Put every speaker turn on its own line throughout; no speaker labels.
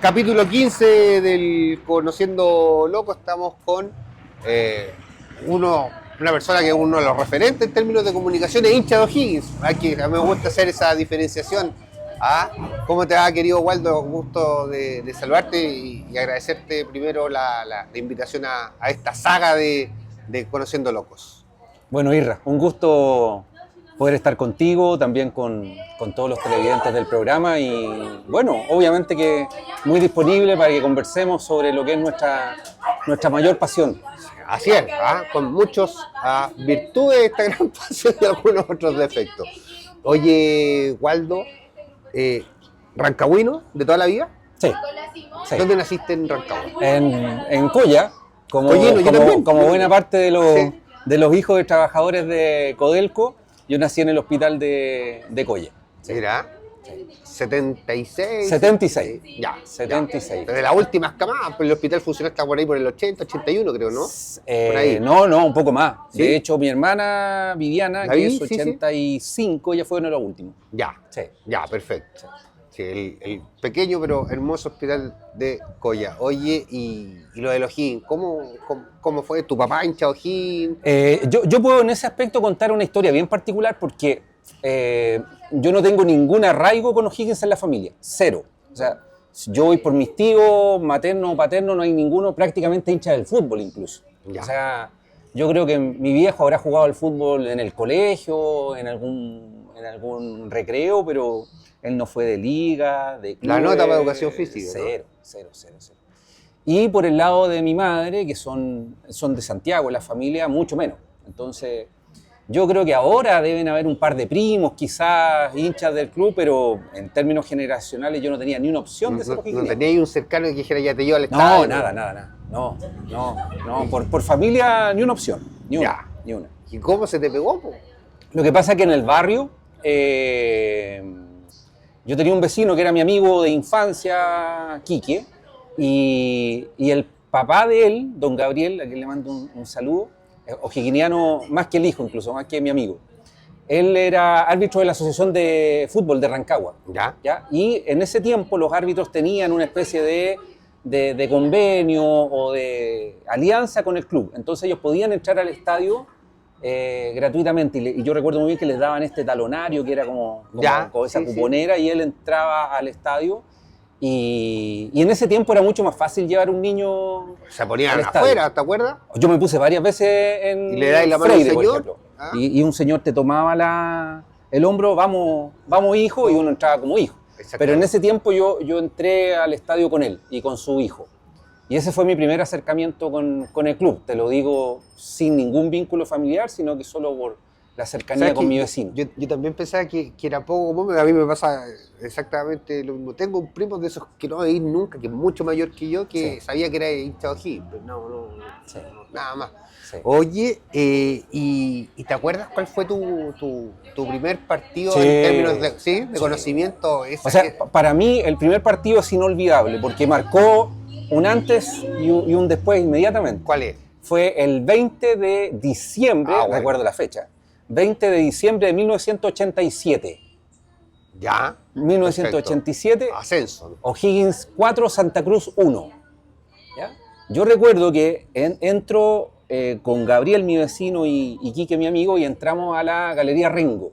Capítulo 15 del Conociendo Loco. Estamos con una persona que es uno de los referentes en términos de comunicación, es hincha de O'Higgins. A mí me gusta hacer esa diferenciación. ¿Cómo te va, querido Waldo? Gusto de saludarte y agradecerte primero la invitación a esta saga de Conociendo Locos.
Bueno, Irra, un gusto poder estar contigo, también con todos los televidentes del programa y bueno, obviamente que muy disponible para que conversemos sobre lo que es nuestra mayor pasión.
Así es, con muchas virtudes de esta gran pasión y algunos otros defectos. Oye, Waldo, ¿rancagüino de toda la vida?
Sí.
¿Dónde naciste en Rancagua?
En Coya, como buena parte
Sí.
de los hijos de trabajadores de Codelco. Yo nací en el hospital de Coya.
Sí. Mira, 76.
76.
Ya,
76.
Desde las últimas camadas, pues el hospital funcionó hasta por ahí por el 80, 81 creo, ¿no? Por ahí.
No, un poco más.
¿Sí?
De hecho, mi hermana Viviana,
¿La
que
vi?
es
Sí,
85, ella fue uno de los últimos.
Ya,
Sí.
ya, perfecto. Sí, el pequeño pero hermoso hospital de Coya. Oye, y lo de O'Higgins, ¿cómo fue? ¿Tu papá hincha O'Higgins?
Yo puedo en ese aspecto contar una historia bien particular porque yo no tengo ningún arraigo con O'Higgins en la familia, cero. O sea, yo voy por mis tíos, materno o paterno, no hay ninguno prácticamente hincha del fútbol incluso.
Ya.
O sea, yo creo que mi viejo habrá jugado al fútbol en el colegio, en algún recreo, pero él no fue de liga, de clubes.
La nota para educación física,
Cero. Y por el lado de mi madre, que son de Santiago, la familia, mucho menos. Entonces, yo creo que ahora deben haber un par de primos, quizás hinchas del club, pero en términos generacionales yo no tenía ni una opción de ser
No
o'higginiano.
tenía ahí un cercano que dijera ya te llevo al
No,
estadio.
nada. No, por familia ni una opción, ni una,
Ya.
ni una.
¿Y cómo se te pegó, po?
Lo que pasa es que en el barrio yo tenía un vecino que era mi amigo de infancia, Quique, y el papá de él, don Gabriel, a quien le mando un saludo, o'higginiano más que el hijo incluso, más que mi amigo. Él era árbitro de la Asociación de Fútbol de Rancagua.
¿Ya?
Y en ese tiempo los árbitros tenían una especie de convenio o de alianza con el club. Entonces ellos podían entrar al estadio gratuitamente. Y yo recuerdo muy bien que les daban este talonario que era como esa cuponera, y él entraba al estadio. Y en ese tiempo era mucho más fácil llevar un niño.
Se ponían
al estadio.
afuera, ¿te acuerdas?
Yo me puse varias veces en
¿Y le dais la mano al
Freire, por
señor?
ejemplo. Y un señor te tomaba el hombro, vamos hijo, y uno entraba como hijo. Pero en ese tiempo yo entré al estadio con él y con su hijo. Y ese fue mi primer acercamiento con el club. Te lo digo sin ningún vínculo familiar, sino que solo por la cercanía con mi vecino.
Yo también pensaba que era poco común. A mí me pasa exactamente lo mismo. Tengo un primo de esos que no veis nunca, que es mucho mayor que yo, que sabía que era hincha de O'Higgins, pero no, nada más.
Sí.
Oye, ¿y te acuerdas cuál fue tu primer partido
Sí.
en términos de conocimiento?
O sea, para mí el primer partido es inolvidable porque marcó un antes y un después inmediatamente.
¿Cuál es?
Fue el 20 de diciembre,
Bueno.
recuerdo la fecha, 20 de diciembre de 1987.
Ya.
1987,
Perfecto. Ascenso.
O'Higgins 4, Santa Cruz 1. ¿Ya? Yo recuerdo que entro con Gabriel, mi vecino, y Quique, mi amigo, y entramos a la Galería Rengo.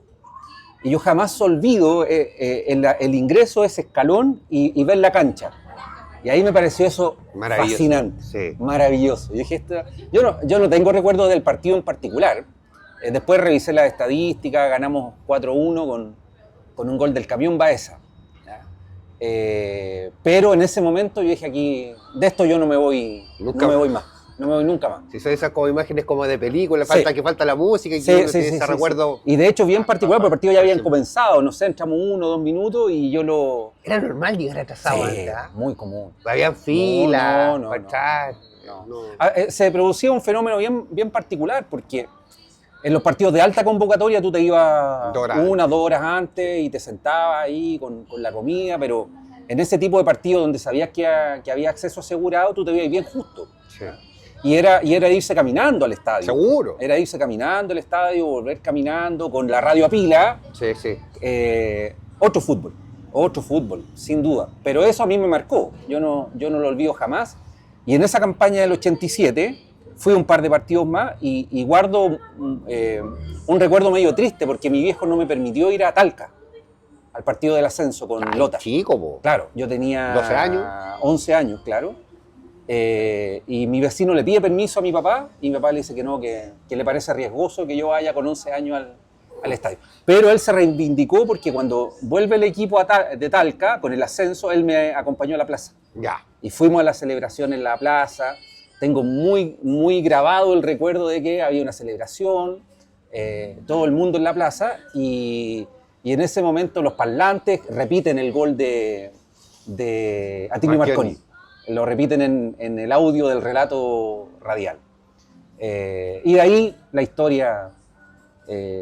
Y yo jamás olvido el ingreso a ese escalón y ver la cancha. Y ahí me pareció eso fascinante,
sí.
maravilloso. Yo dije, yo no tengo recuerdo del partido en particular. Después revisé las estadísticas, ganamos 4-1 con un gol del camión Baeza. Pero en ese momento yo dije aquí, de esto yo no me voy más. No me voy nunca más.
Si son esas como imágenes como de película,
Sí.
que falta la música y
Sí,
que uno
sí,
tiene
sí,
ese
sí,
recuerdo.
sí. Y de hecho bien particular, porque el partido ya habían comenzado, no sé, entramos 1 o 2 minutos y yo lo...
Era normal llegar atrasado antes,
muy común.
Habían filas,
No.
para entrar.
Se producía un fenómeno bien particular, porque en los partidos de alta convocatoria tú te ibas 1 o 2 horas antes y te sentabas ahí con la comida, pero en ese tipo de partidos donde sabías que había acceso asegurado, tú te ibas bien justo.
Sí.
Y era irse caminando al estadio.
Seguro.
Era irse caminando al estadio, volver caminando, con la radio a pila.
Sí.
Otro fútbol. otro fútbol, sin duda. Pero eso a mí me marcó, yo no lo olvido jamás. Y en esa campaña del 87 fui a un par de partidos más y guardo un recuerdo medio triste porque mi viejo no me permitió ir a Talca, al partido del ascenso con Lota.
Chico, po.
Claro, yo tenía
12 años.
11 años, claro. Y mi vecino le pide permiso a mi papá y mi papá le dice que no, que le parece riesgoso que yo vaya con 11 años al estadio. Pero él se reivindicó porque cuando vuelve el equipo de Talca, con el ascenso, él me acompañó a la plaza.
Ya.
Y fuimos a la celebración en la plaza. Tengo muy, muy grabado el recuerdo de que había una celebración, todo el mundo en la plaza, y en ese momento los parlantes repiten el gol de Atilio Marconi. Lo repiten en el audio del relato radial. Y de ahí la historia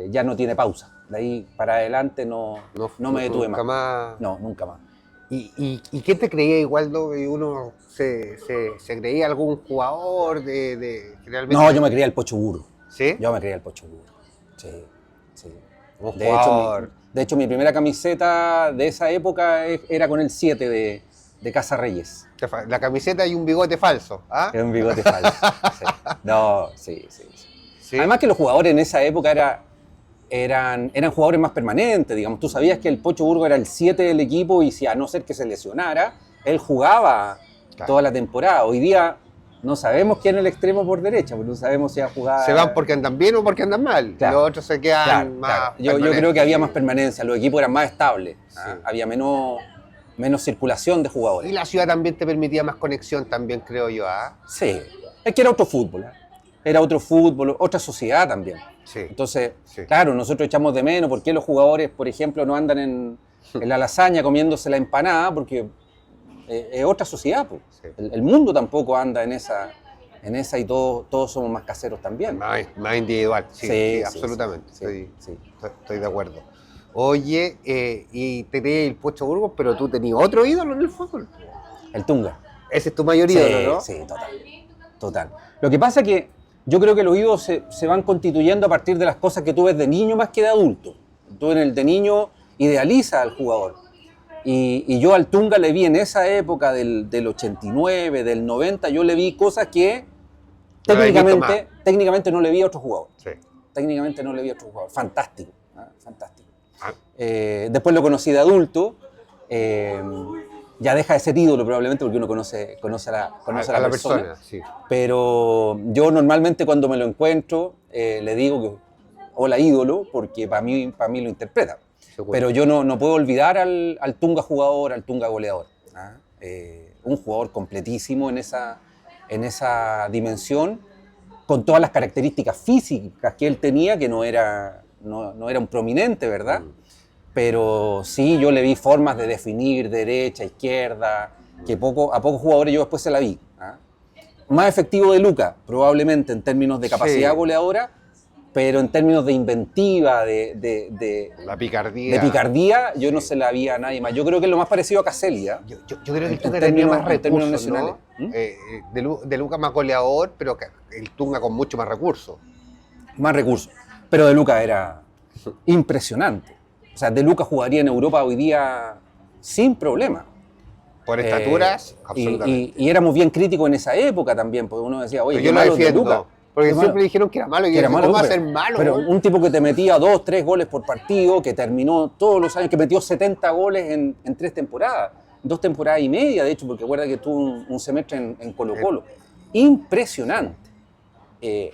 ya no tiene pausa. De ahí para adelante no me detuve más. No, nunca más.
¿Y qué te creía, Igualdo? ¿Uno se creía algún jugador de realmente?
No, yo me creía el Pocho Burro.
¿Sí?
Yo me creía el Pocho Burro. Sí, sí.
Un jugador.
De hecho, mi primera camiseta de esa época era con el 7 de Casa Reyes.
La camiseta y un bigote falso. ¿Ah?
Era un bigote falso. Sí. No, sí.
¿Sí?
Además que los jugadores en esa época eran jugadores más permanentes, digamos. Tú sabías que el Pocho Burgo era el 7 del equipo y si a no ser que se lesionara, él jugaba toda la temporada. Hoy día no sabemos quién es el extremo por derecha, porque no sabemos si ha jugado...
Se van porque andan bien o porque andan mal.
Claro.
Los otros se quedan más...
Yo creo que había más permanencia, los equipos eran más estables,
Sí.
había menos circulación de jugadores.
Y la ciudad también te permitía más conexión también, creo yo. ¿Ah?
Sí, es que era otro fútbol. Era otro fútbol, otra sociedad también.
Sí.
Entonces,
Sí.
claro, nosotros echamos de menos por qué los jugadores, por ejemplo, no andan en la lasaña comiéndose la empanada, porque es otra sociedad. Pues.
Sí.
El mundo tampoco anda en esa y todos somos más caseros también.
Más individual, sí, absolutamente.
Sí.
Estoy de acuerdo. Oye, y te creí el Pocho Burgos, pero tú tenías otro ídolo en el fútbol.
El Tunga.
Ese es tu mayor ídolo, ¿no?
Sí, total. Lo que pasa es que yo creo que los ídolos se van constituyendo a partir de las cosas que tú ves de niño más que de adulto. Tú en el de niño idealizas al jugador. Y yo al Tunga le vi en esa época del 89, del 90, yo le vi cosas que técnicamente no le vi a otro jugador.
Sí.
Técnicamente no le vi a otro jugador. Fantástico. Fantástico.
Ah.
Después lo conocí de adulto. Ya deja de ser ídolo probablemente porque uno conoce a la persona.
Sí.
Pero yo normalmente cuando me lo encuentro le digo que hola ídolo porque para mí lo interpreta.
Seguro.
Pero yo no puedo olvidar al Tunga jugador, al Tunga goleador. Un jugador completísimo en esa dimensión, con todas las características físicas que él tenía, que no era un prominente, ¿verdad? Pero sí, yo le vi formas de definir derecha, izquierda, que a pocos jugadores yo después se la vi. Más efectivo de Luca, probablemente en términos de capacidad goleadora, pero en términos de inventiva, de
La picardía.
picardía, yo no se la vi a nadie más. Yo creo que es lo más parecido a Caselli.
Yo creo que el
En
Tunga tenía
términos-
más
en términos
recursos,
nacionales.
¿no? De Luca más goleador, pero el Tunga con mucho más recursos.
Más recursos. Pero De Luca era impresionante. O sea, De Luca jugaría en Europa hoy día sin problema.
Por estaturas,
Y
absolutamente.
éramos bien críticos en esa época también, porque uno decía, oye,
Pero
qué
yo lo
malo es De
defiendo,
Luca.
porque
Qué
siempre
malo.
dijeron que era malo. Y
Que
yo
era
dije,
malo,
¿cómo va a
pero-
ser malo?
Pero
güey?
un tipo que te metía 2, 3 goles por partido, que terminó todos los años, que metió 70 goles en 3 temporadas, 2 temporadas y media, de hecho, porque recuerda que tuvo un semestre en Colo-Colo. Impresionante.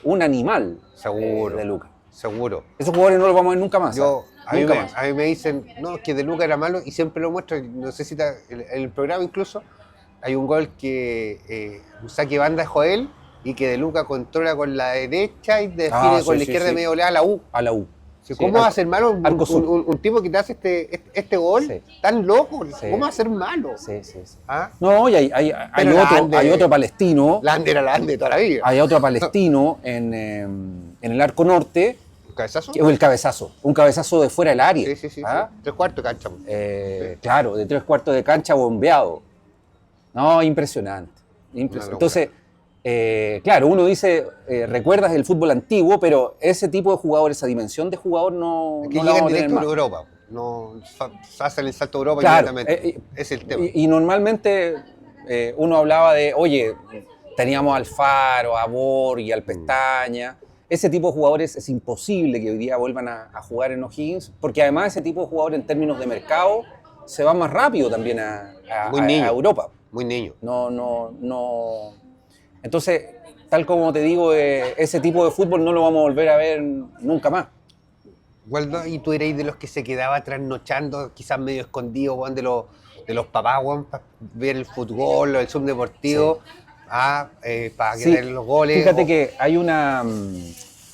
Un animal
Seguro.
De Luca.
Seguro.
Esos jugadores no los vamos a ver nunca más.
A mí,
Nunca más.
a mí me dicen, no, que De Luca era malo y siempre lo muestro. No sé si en el programa incluso hay un gol que un saque de banda de Joel y que De Luca controla con la derecha y define
Sí,
con la
sí,
izquierda
sí.
de medio volea a la U.
A la U.
Sí,
Sí,
¿cómo va a ser malo
Arco Sur.
un tipo que te hace este gol
Sí.
tan loco?
Sí.
¿Cómo va a ser malo?
Sí.
¿Ah?
No, y hay
Pero
hay otro palestino.
Lande era Lande toda la vida.
Hay otro palestino en el arco norte,
¿Un cabezazo?
que es el cabezazo. Un cabezazo de fuera del área.
Sí.
¿Ah?
3/4 de cancha.
Claro, de 3/4 de cancha bombeado. No, impresionante.
locura.
Entonces, claro, uno dice, recuerdas el fútbol antiguo, pero ese tipo de jugador, esa dimensión de jugador no,
Que
no la
llegan
vamos a tener
directo a
más.
Europa. no hacen el salto a Europa
Claro,
inmediatamente. Es el tema.
Y normalmente uno hablaba de, oye, teníamos al Faro, a Borghi, al Pestaña. Ese tipo de jugadores es imposible que hoy día vuelvan a jugar en O'Higgins, porque además ese tipo de jugadores en términos de mercado se va más rápido también a Europa.
Muy niño.
No. Entonces, tal como te digo, ese tipo de fútbol no lo vamos a volver a ver nunca más.
Waldo, ¿y tú erais de los que se quedaba trasnochando, quizás medio escondido, weón, de los papás, weón, para ver el fútbol, el subdeportivo, para ver los goles?
Fíjate que hay una...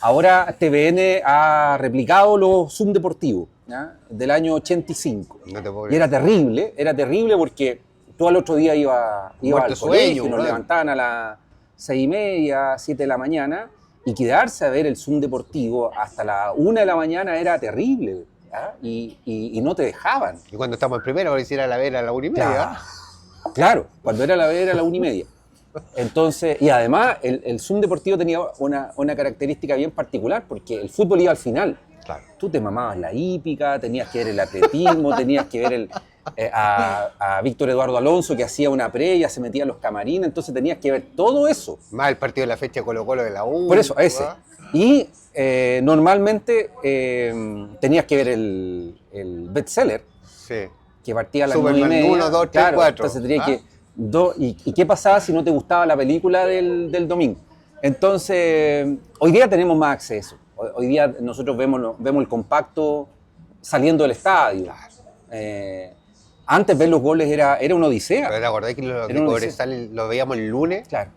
Ahora TVN ha replicado los subdeportivos, ¿ya? Del año 85.
No te puedo
Y era terrible porque tú al otro día iba al colegio, nos levantaban a las 6:30, 7 de la mañana, y quedarse a ver el Zoom deportivo hasta la 1 de la mañana era terrible, ¿ya? Y no te dejaban.
Y cuando estamos en primero, ahora hiciera la vera a la 1:30.
Claro, cuando era la vera a la 1:30. Entonces, y además el Zoom deportivo tenía una característica bien particular, porque el fútbol iba al final.
Claro.
Tú te mamabas la hípica, tenías que ver el atletismo, tenías que ver a Víctor Eduardo Alonso, que hacía una previa, se metía en los camarines, entonces tenías que ver todo eso.
Más el partido de la fecha de Colo-Colo de la U.
Por eso, ese. Y normalmente tenías que ver el bestseller,
sí,
que partía a las
Superman
9:30.
1, 2, 3, 4.
Entonces tenías que... ¿Y qué pasaba si no te gustaba la película del domingo? Entonces, hoy día tenemos más acceso. Hoy día nosotros vemos el compacto saliendo del estadio. Antes ver los goles era una odisea.
¿Pero te acordás que los de Cobresal lo veíamos el lunes?
Claro.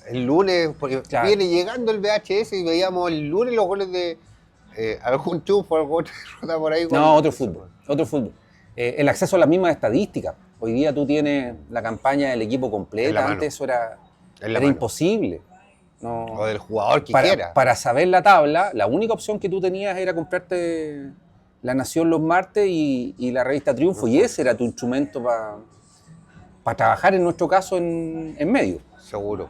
El lunes, porque viene llegando el VHS y veíamos el lunes los goles de algún chufo, alguna derrota por ahí.
No, otro fútbol. El acceso a las mismas estadísticas. Hoy día tú tienes la campaña del equipo completa, antes eso era imposible. No.
O del jugador que quiera.
Para saber la tabla, la única opción que tú tenías era comprarte La Nación los martes y la revista Triunfo, y ese era tu instrumento para trabajar, en nuestro caso, en medio.
Seguro.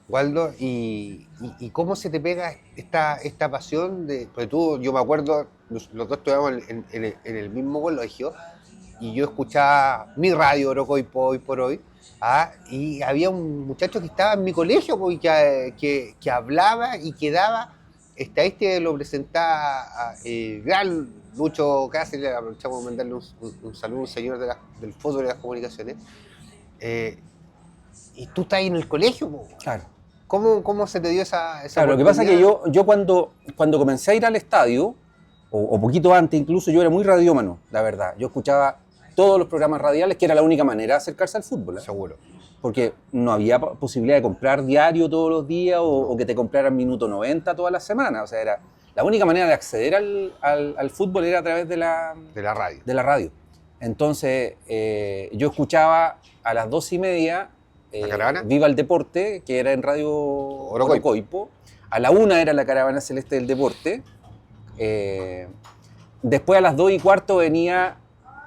Waldo, ¿y cómo se te pega esta pasión? Porque yo me acuerdo, los dos estudiamos en el mismo colegio, y yo escuchaba mi radio Orocoipo hoy por hoy, y había un muchacho que estaba en mi colegio que hablaba y que daba estadísticas, lo presentaba gran Lucho Cáceres. Aprovechamos de mandarle un saludo a un señor del fútbol y de las comunicaciones. Y tú estás ahí en el colegio,
Claro.
¿Cómo se te dio esa
Claro, lo que pasa es que yo cuando comencé a ir al estadio, o poquito antes incluso, yo era muy radiómano, la verdad. Yo escuchaba todos los programas radiales, que era la única manera de acercarse al fútbol.
Seguro.
Porque no había posibilidad de comprar diario todos los días o que te compraran minuto 90 todas las semanas. O sea, era la única manera de acceder al fútbol era a través de la radio. Entonces, yo escuchaba a las 2:30 Viva el Deporte, que era en Radio Orocoipo. A la 1 era la Caravana Celeste del Deporte. Después a las 2:15 venía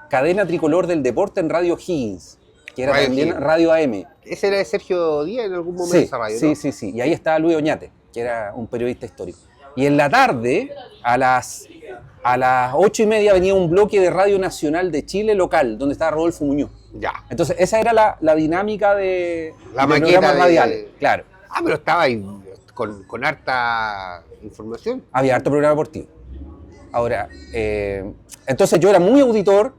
Cadena Tricolor del Deporte en Radio O'Higgins, que era también Radio AM.
¿Ese era de Sergio Díaz en algún momento, esa radio?
Sí. Y ahí estaba Luis Oñate, que era un periodista histórico. Y en la tarde, a las 8:30 venía un bloque de Radio Nacional de Chile local, donde estaba Rodolfo Muñoz.
Ya.
Entonces esa era la dinámica de
maqueta
radiales. Claro.
Pero estaba ahí con harta información.
Había harto programa deportivo. Ahora, entonces yo era muy auditor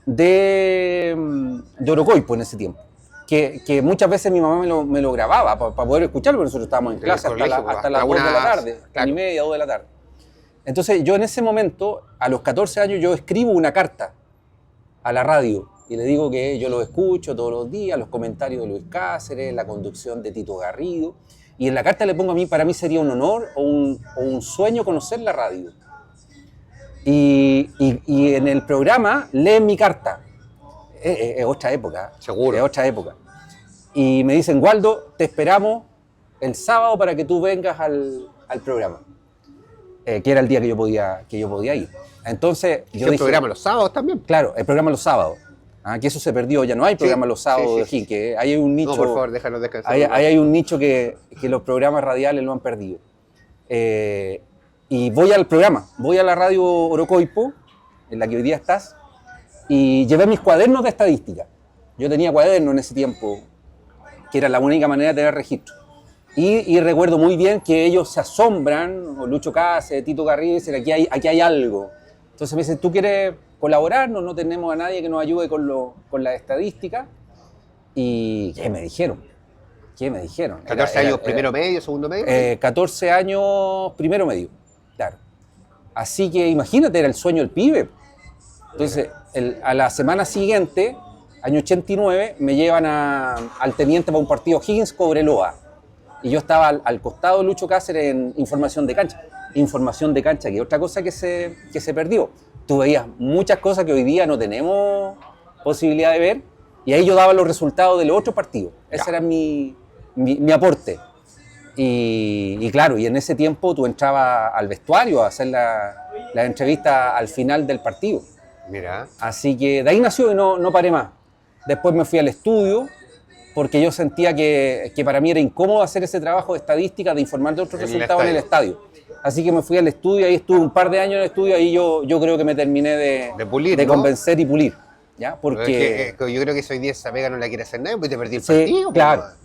de Orocoipo en ese tiempo. Que muchas veces mi mamá me lo grababa para poder escucharlo, porque nosotros estábamos en clase hasta las 2 de la tarde, 1:30, 2 de la tarde. Entonces yo en ese momento, a los 14 años, yo escribo una carta a la radio y le digo que yo lo escucho todos los días, los comentarios de Luis Cáceres, la conducción de Tito Garrido, y en la carta le pongo para mí sería un honor o un sueño conocer la radio. Y en el programa leen mi carta. Es otra época.
Seguro.
Es otra época. Y me dicen, Waldo, te esperamos el sábado para que tú vengas al programa. Que era el día que yo podía ir. Entonces, yo dije,
¿el programa los sábados también?
Claro, el programa los sábados. Que eso se perdió, ya no hay programa los sábados de O'Higgins, que ahí hay un nicho.
No, por favor, déjanos descansar.
Ahí hay un nicho que los programas radiales lo han perdido. Y voy al programa, voy a la radio Orocoipo, en la que hoy día estás, y llevé mis cuadernos de estadística. Yo tenía cuadernos en ese tiempo, que era la única manera de tener registro. Y recuerdo muy bien que ellos se asombran, o Lucho Cáceres, Tito Garrido, dicen, aquí hay algo. Entonces me dicen, ¿tú quieres colaborar? No tenemos a nadie que nos ayude con la estadística. ¿Y qué me dijeron? ¿Qué me dijeron?
14 años, primero medio, segundo medio.
14 años, primero medio, claro. Así que imagínate, era el sueño del pibe. Entonces, a la semana siguiente, año 89, me llevan al teniente para un partido Higgins-Cobreloa. Y yo estaba al costado de Lucho Cáceres en información de cancha. Información de cancha, que es otra cosa que se perdió. Tú veías muchas cosas que hoy día no tenemos posibilidad de ver, y ahí yo daba los resultados de los otros partidos. Ese era mi aporte. Y claro, y en ese tiempo tú entrabas al vestuario a hacer la entrevista al final del partido.
Mira.
Así que de ahí nació y no paré más. Después me fui al estudio, porque yo sentía que para mí era incómodo hacer ese trabajo de estadística, de informar de otros resultados en el estadio. Así que me fui al estudio, ahí estuve un par de años en el estudio, ahí yo creo que me terminé de
pulir,
de
¿no?
convencer y pulir. ¿Ya?
Porque yo creo que hoy día esa pega no la quiere hacer nadie, porque te perdí el partido.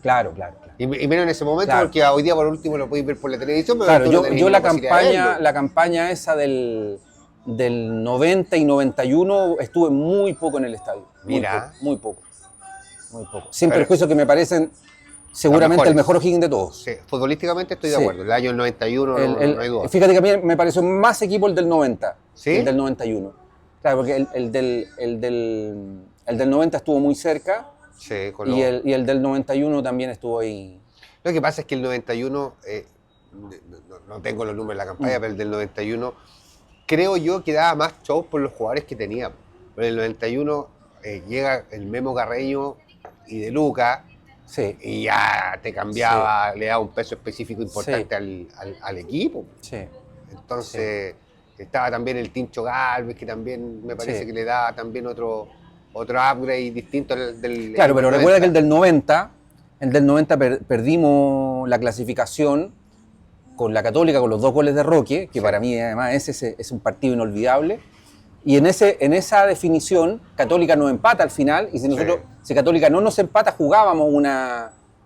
Claro.
Y menos en ese momento,
Claro.
porque hoy día por último lo podéis ver por la televisión. Pero
Claro,
tú no tenés
yo
la posibilidad de verlo.
la campaña esa del 90 y 91 estuve muy poco en el estadio.
Mira.
Muy poco. Sin perjuicio que me parecen seguramente el mejor O'Higgins de todos.
Sí, futbolísticamente estoy de
Sí.
acuerdo. El año 91 no hay duda.
Fíjate que a mí me pareció más equipo el del 90
¿Sí?
que el del 91. Claro, porque el del 90 estuvo muy cerca,
Sí, con
y el del 91 también estuvo ahí.
Lo que pasa es que el 91, no tengo los números de la campaña, pero el del 91 creo yo que daba más show por los jugadores que tenía. Pero en el 91 llega el Memo Carreño y De Luca,
Sí,
y ya te cambiaba, le daba un peso específico importante al equipo.
sí.
Entonces estaba también el Tincho Galvez, que también me parece
Sí.
que le da también otro upgrade distinto al del...
Claro, pero recuerda que el del 90 perdimos la clasificación con la Católica, con los 2 goles de Roque, que para mí además es un partido inolvidable. Y en esa definición, Católica nos empata al final, y si Católica no nos empata, jugábamos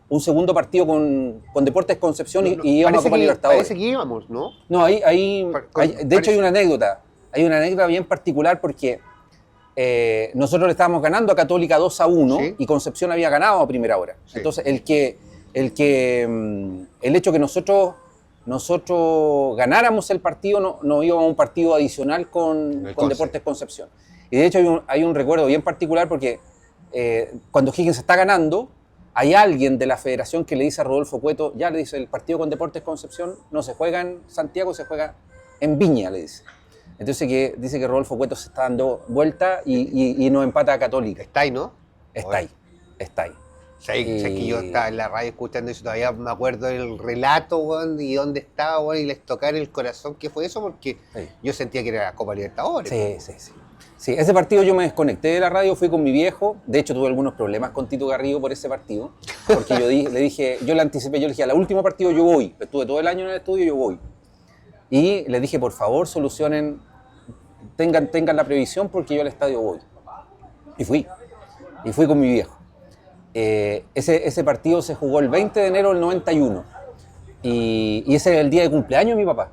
un segundo partido con Deportes Concepción y íbamos a Copa Libertadores.
Parece que íbamos, ¿no?
No, de hecho hay una anécdota. Hay una anécdota bien particular porque nosotros le estábamos ganando a Católica 2-1,
¿Sí?
y Concepción había ganado a primera hora.
Sí.
Entonces el hecho que nosotros ganáramos el partido, no íbamos a un partido adicional con Deportes Concepción. Y de hecho hay un recuerdo bien particular porque cuando Higgins está ganando, hay alguien de la federación que le dice a Rodolfo Cueto, ya le dice, el partido con Deportes Concepción no se juega en Santiago, se juega en Viña, le dice. Entonces dice que Rodolfo Cueto se está dando vuelta y nos empata a Católica.
Está ahí, ¿no?
Está ahí.
Sé que yo estaba en la radio escuchando eso, todavía me acuerdo del relato, weón, y dónde estaba, weón, y les tocaba en el corazón que fue eso, porque yo sentía que era la Copa Libertadores.
Sí, ese partido yo me desconecté de la radio, fui con mi viejo. De hecho, tuve algunos problemas con Tito Garrido por ese partido, porque yo le anticipé, yo le dije, al último partido yo voy. Estuve todo el año en el estudio, yo voy. Y le dije, por favor, solucionen, tengan la previsión, porque yo al estadio voy. Y fui con mi viejo. Ese partido se jugó el 20 de enero del 91, y ese es el día de cumpleaños de mi papá.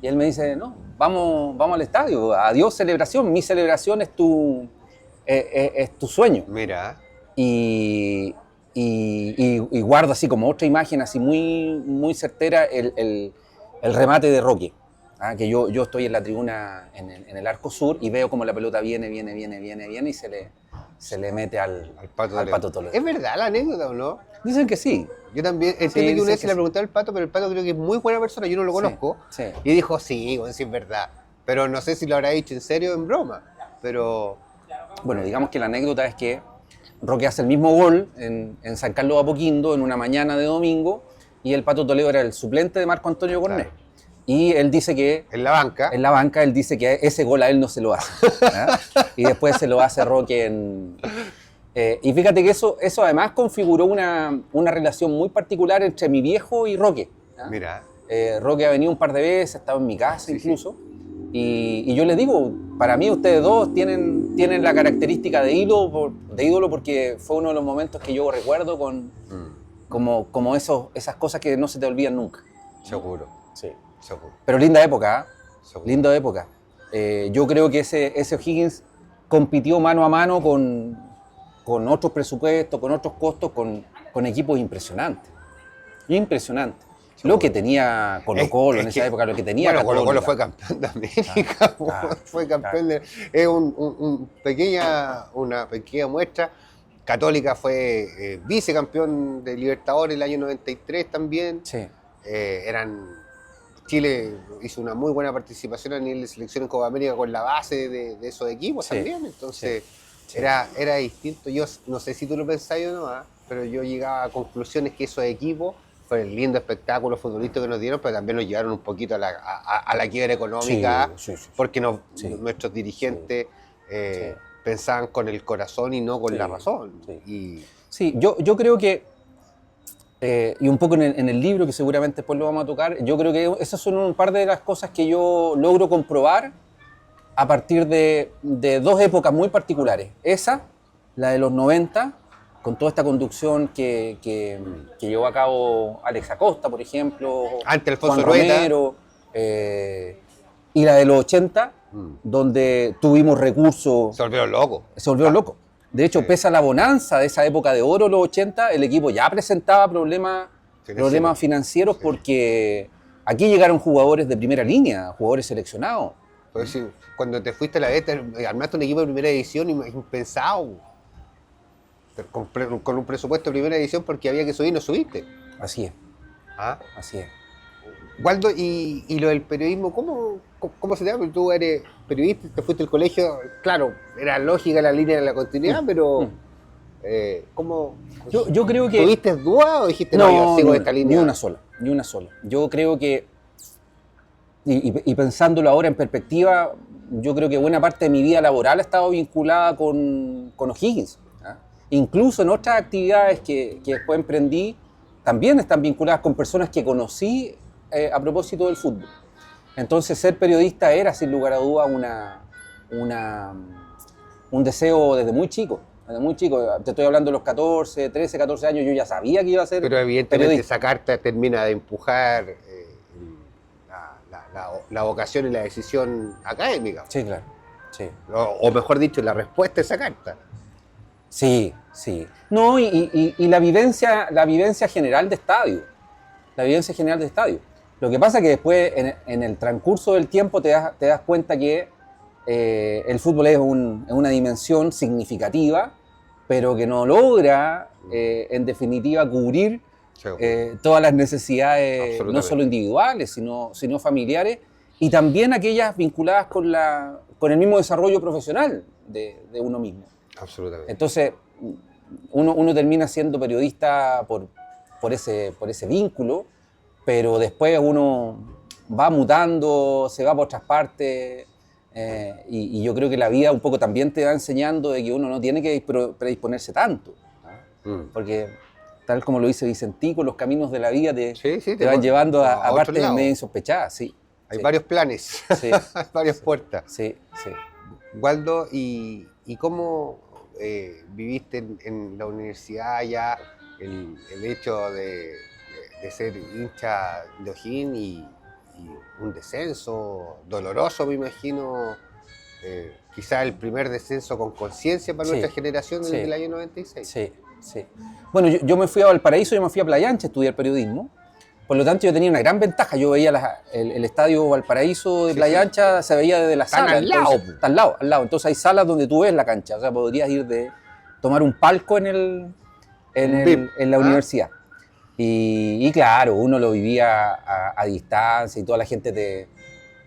Y él me dice, no, vamos al estadio, adiós celebración, mi celebración es tu sueño.
Mira.
Y guardo así como otra imagen así muy, muy certera el remate de Roque. Que yo estoy en la tribuna en el arco sur y veo como la pelota viene y se le mete al Pato Toledo.
¿Es verdad la anécdota o no?
Dicen que sí.
Yo también entiendo que una vez se le pregunté al Pato, pero el Pato creo que es muy buena persona, yo no lo conozco.
Sí.
Y dijo, sí, bueno, sí es verdad. Pero no sé si lo habrá dicho en serio o en broma. Pero...
Bueno, digamos que la anécdota es que Roque hace el mismo gol en San Carlos de Apoquindo en una mañana de domingo, y el Pato Toledo era el suplente de Marco Antonio Cornet. Claro. Y él dice que...
En la banca
él dice que ese gol a él no se lo hace. Y después se lo hace Roque y fíjate que eso además configuró una relación muy particular entre mi viejo y Roque.
Mira.
Roque ha venido un par de veces, ha estado en mi casa incluso. Y yo les digo, para mí ustedes dos tienen la característica de ídolo porque fue uno de los momentos que yo recuerdo como esas cosas que no se te olvidan nunca.
Seguro.
Sí.
Seguro.
Pero linda época, ¿eh?
Seguro.
Linda época. Yo creo que ese O'Higgins compitió mano a mano con otros presupuestos, con otros costos, con equipos impresionantes. Impresionante. Lo que tenía Colo-Colo en esa época, lo que tenía
Bueno,
Católica.
Colo-Colo fue campeón de América, fue campeón de... Es una pequeña muestra. Católica fue vicecampeón de Libertadores el año 93 también.
Sí.
Chile hizo una muy buena participación a nivel de selección en Copa América con la base de esos equipos también. Entonces era distinto. Yo no sé si tú lo pensás o no, pero yo llegaba a conclusiones que esos equipos fue el lindo espectáculo futbolístico que nos dieron, pero también nos llevaron un poquito a la quiebra económica, porque nuestros dirigentes pensaban con el corazón y no con la razón.
Sí, yo creo que, y un poco en el libro, que seguramente después lo vamos a tocar, yo creo que esas son un par de las cosas que yo logro comprobar a partir de dos épocas muy particulares. Esa, la de los 90, con toda esta conducción que llevó a cabo Alex Acosta, por ejemplo,
ante Alfonso
Juan Romero, y la de los 80, donde tuvimos recursos...
Se volvieron locos.
Se volvieron locos. De hecho, pese a la bonanza de esa época de oro, los 80, el equipo ya presentaba problemas financieros porque aquí llegaron jugadores de primera línea, jugadores seleccionados.
Pues sí, cuando te fuiste a la B, armaste un equipo de primera división impensado. Con un presupuesto de primera edición porque había que subir, no subiste.
Así es. Así es.
Waldo, y lo del periodismo, ¿cómo se te da? Porque tú eres periodista, te fuiste al colegio, claro, era lógica la línea de la continuidad, pero ¿cómo?
Yo creo que...
¿Tuviste dudas o dijiste no, yo sigo esta línea?
Ni una sola. Yo creo que, y pensándolo ahora en perspectiva, yo creo que buena parte de mi vida laboral ha estado vinculada con O'Higgins. Incluso en otras actividades que después emprendí, también están vinculadas con personas que conocí a propósito del fútbol. Entonces, ser periodista era, sin lugar a dudas, un deseo desde muy chico. Desde muy chico. Te estoy hablando de los 14, 13, 14 años, yo ya sabía que iba a ser
Pero evidentemente
periodista.
Esa carta termina de empujar la vocación y la decisión académica.
Sí, claro. Sí.
O mejor dicho, la respuesta a esa carta.
Sí. No, y la vivencia general de estadio. La vivencia general de estadio. Lo que pasa es que después, en el transcurso del tiempo, te das cuenta que el fútbol es una dimensión significativa, pero que no logra, en definitiva, cubrir todas las necesidades, no solo individuales, sino familiares, y también aquellas vinculadas con el mismo desarrollo profesional de uno mismo.
Absolutamente.
Entonces, uno termina siendo periodista por ese vínculo, pero después uno va mutando, se va por otras partes, y yo creo que la vida un poco también te va enseñando de que uno no tiene que predisponerse tanto, porque tal como lo dice Vicentico, los caminos de la vida te van llevando a partes medio insospechadas. Sí,
hay varios planes, hay varias puertas.
Sí.
Waldo, ¿y cómo viviste en la universidad ya el hecho de ser hincha de O'Higgins y un descenso doloroso, me imagino, quizás el primer descenso con conciencia para nuestra generación desde el año 96?
Sí. Bueno, yo me fui a Valparaíso, yo me fui a Playa Ancha a estudiar periodismo. Por lo tanto, yo tenía una gran ventaja. Yo veía el estadio Valparaíso de Playa Ancha, se veía desde la sala.
Al lado.
Al lado. Entonces hay salas donde tú ves la cancha. O sea, podrías tomar un palco en la universidad. Y claro, uno lo vivía a distancia y toda la gente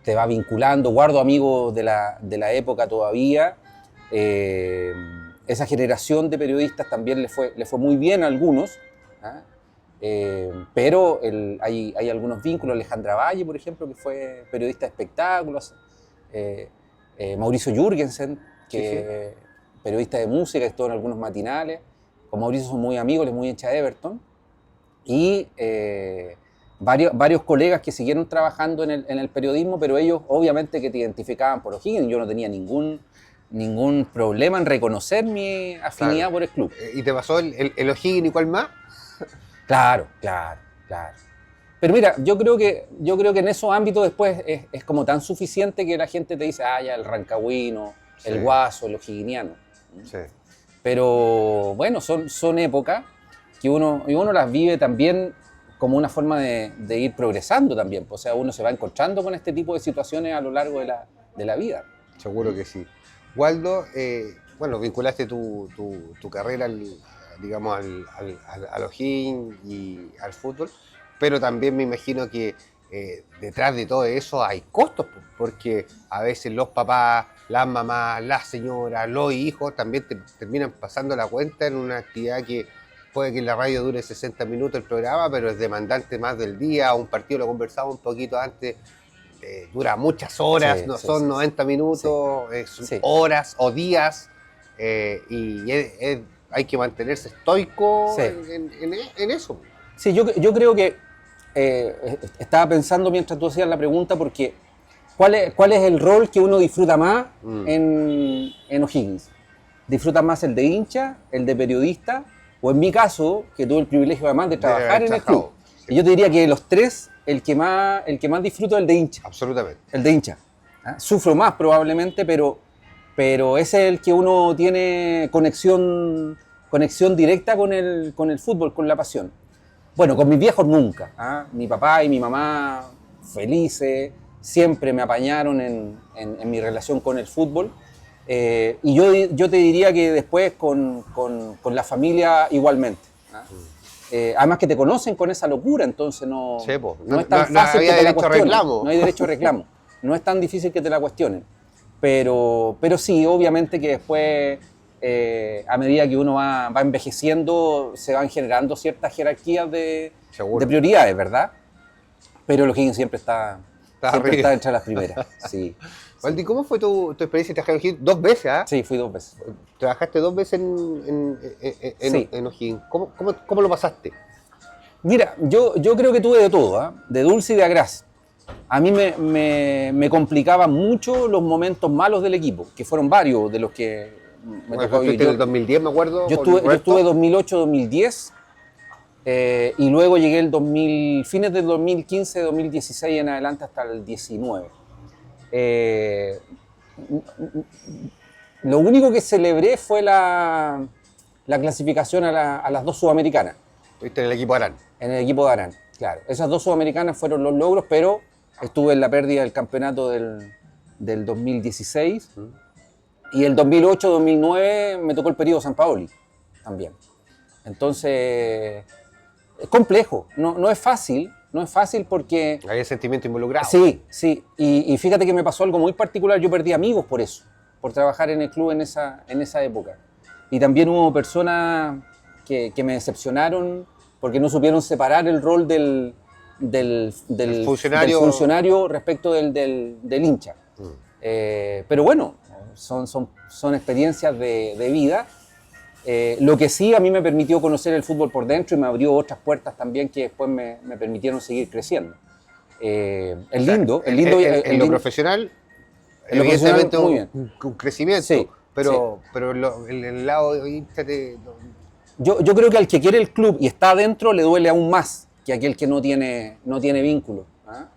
te va vinculando. Guardo amigos de la época todavía. Esa generación de periodistas también le fue muy bien a algunos. Pero hay algunos vínculos. Alejandra Valle, por ejemplo, que fue periodista de espectáculos. Mauricio Jürgensen, que periodista de música, que estuvo en algunos matinales. Con Mauricio son muy amigos, él es muy hincha de Everton. Y varios colegas que siguieron trabajando en el periodismo, pero ellos obviamente que te identificaban por O'Higgins. Yo no tenía ningún problema en reconocer mi afinidad
Claro.
por el club.
¿Y te pasó el O'Higgins y cuál más?
Claro. Pero mira, yo creo que en esos ámbitos después es como tan suficiente que la gente te dice, ya, el rancagüino,
Sí.
el guaso, el o'higginiano.
Sí.
Pero bueno, son épocas que uno las vive también como una forma de ir progresando también. O sea, uno se va encontrando con este tipo de situaciones a lo largo de la vida.
Seguro que sí. Waldo, bueno, vinculaste tu carrera digamos, al O'Higgins y al fútbol, pero también me imagino que detrás de todo eso hay costos, porque a veces los papás, las mamás, las señoras, los hijos también te terminan pasando la cuenta en una actividad que puede que en la radio dure 60 minutos el programa, pero es demandante más del día. Un partido, lo conversaba un poquito antes, dura muchas horas,
Sí,
no
sí,
son
sí,
90 minutos, son
Sí.
horas o días, y hay que mantenerse estoico
Sí.
en eso.
Sí, yo creo que estaba pensando mientras tú hacías la pregunta, porque ¿cuál es el rol que uno disfruta más en O'Higgins? ¿Disfrutas más el de hincha, el de periodista, o en mi caso, que tuve el privilegio además de trabajar en el club?
Sí.
Y yo te diría que de los tres, el que más disfruto es el de hincha.
Absolutamente.
El de hincha. ¿Ah? Sufro más probablemente, pero ese es el que uno tiene conexión directa con el fútbol, con la pasión. Bueno, con mis viejos nunca. ¿Ah? Mi papá y mi mamá felices, siempre me apañaron en mi relación con el fútbol. Y yo te diría que después con la familia igualmente. ¿Ah? Además que te conocen con esa locura, entonces no,
Sí, po.
no es tan
No
fácil
había
que te la
derecho a
cuestionen.
reclamo.
No hay derecho a reclamo. No es tan difícil que te la cuestionen. Pero sí, obviamente que después, a medida que uno va envejeciendo, se van generando ciertas jerarquías de
Seguro.
prioridades, ¿verdad? Pero el O'Higgins siempre está
arriba.
entre las primeras. Sí.
Waldo, ¿y cómo fue tu experiencia de trabajar en O'Higgins? 2 veces, ¿ah?
Sí, fui 2 veces.
Trabajaste 2 veces
Sí.
en O'Higgins. ¿Cómo lo pasaste?
Mira, yo creo que tuve de todo, ¿ah? De dulce y de agraz. A mí me complicaban mucho los momentos malos del equipo, que fueron varios de los que me
Bueno,
tocó vivir.
estuviste en el 2010, me acuerdo.
Yo
con Roberto.
estuve 2008-2010 y luego llegué fines del 2015-2016 en adelante hasta el 19. Lo único que celebré fue la clasificación a las 2 sudamericanas,
Estuviste en el equipo Arán.
en el equipo de Arán. Claro, esas 2 sudamericanas fueron los logros, pero estuve en la pérdida del campeonato del 2016 y el 2008-2009 me tocó el periodo San Paoli también. Entonces, es complejo, no es fácil porque...
Había sentimiento involucrado.
Sí, y fíjate que me pasó algo muy particular, yo perdí amigos por eso, por trabajar en el club en esa época. Y también hubo personas que me decepcionaron porque no supieron separar el rol del funcionario respecto del hincha. Pero bueno, son experiencias de vida. Lo que sí a mí me permitió conocer el fútbol por dentro y me abrió otras puertas también que después me permitieron seguir creciendo. Es lindo.
En lo profesional,
en lo profesional,
evidentemente
muy bien.
un crecimiento,
Sí,
pero en el lado hincha
Yo creo que al que quiere el club y está adentro le duele aún más que aquel que no tiene vínculo. ¿Ah?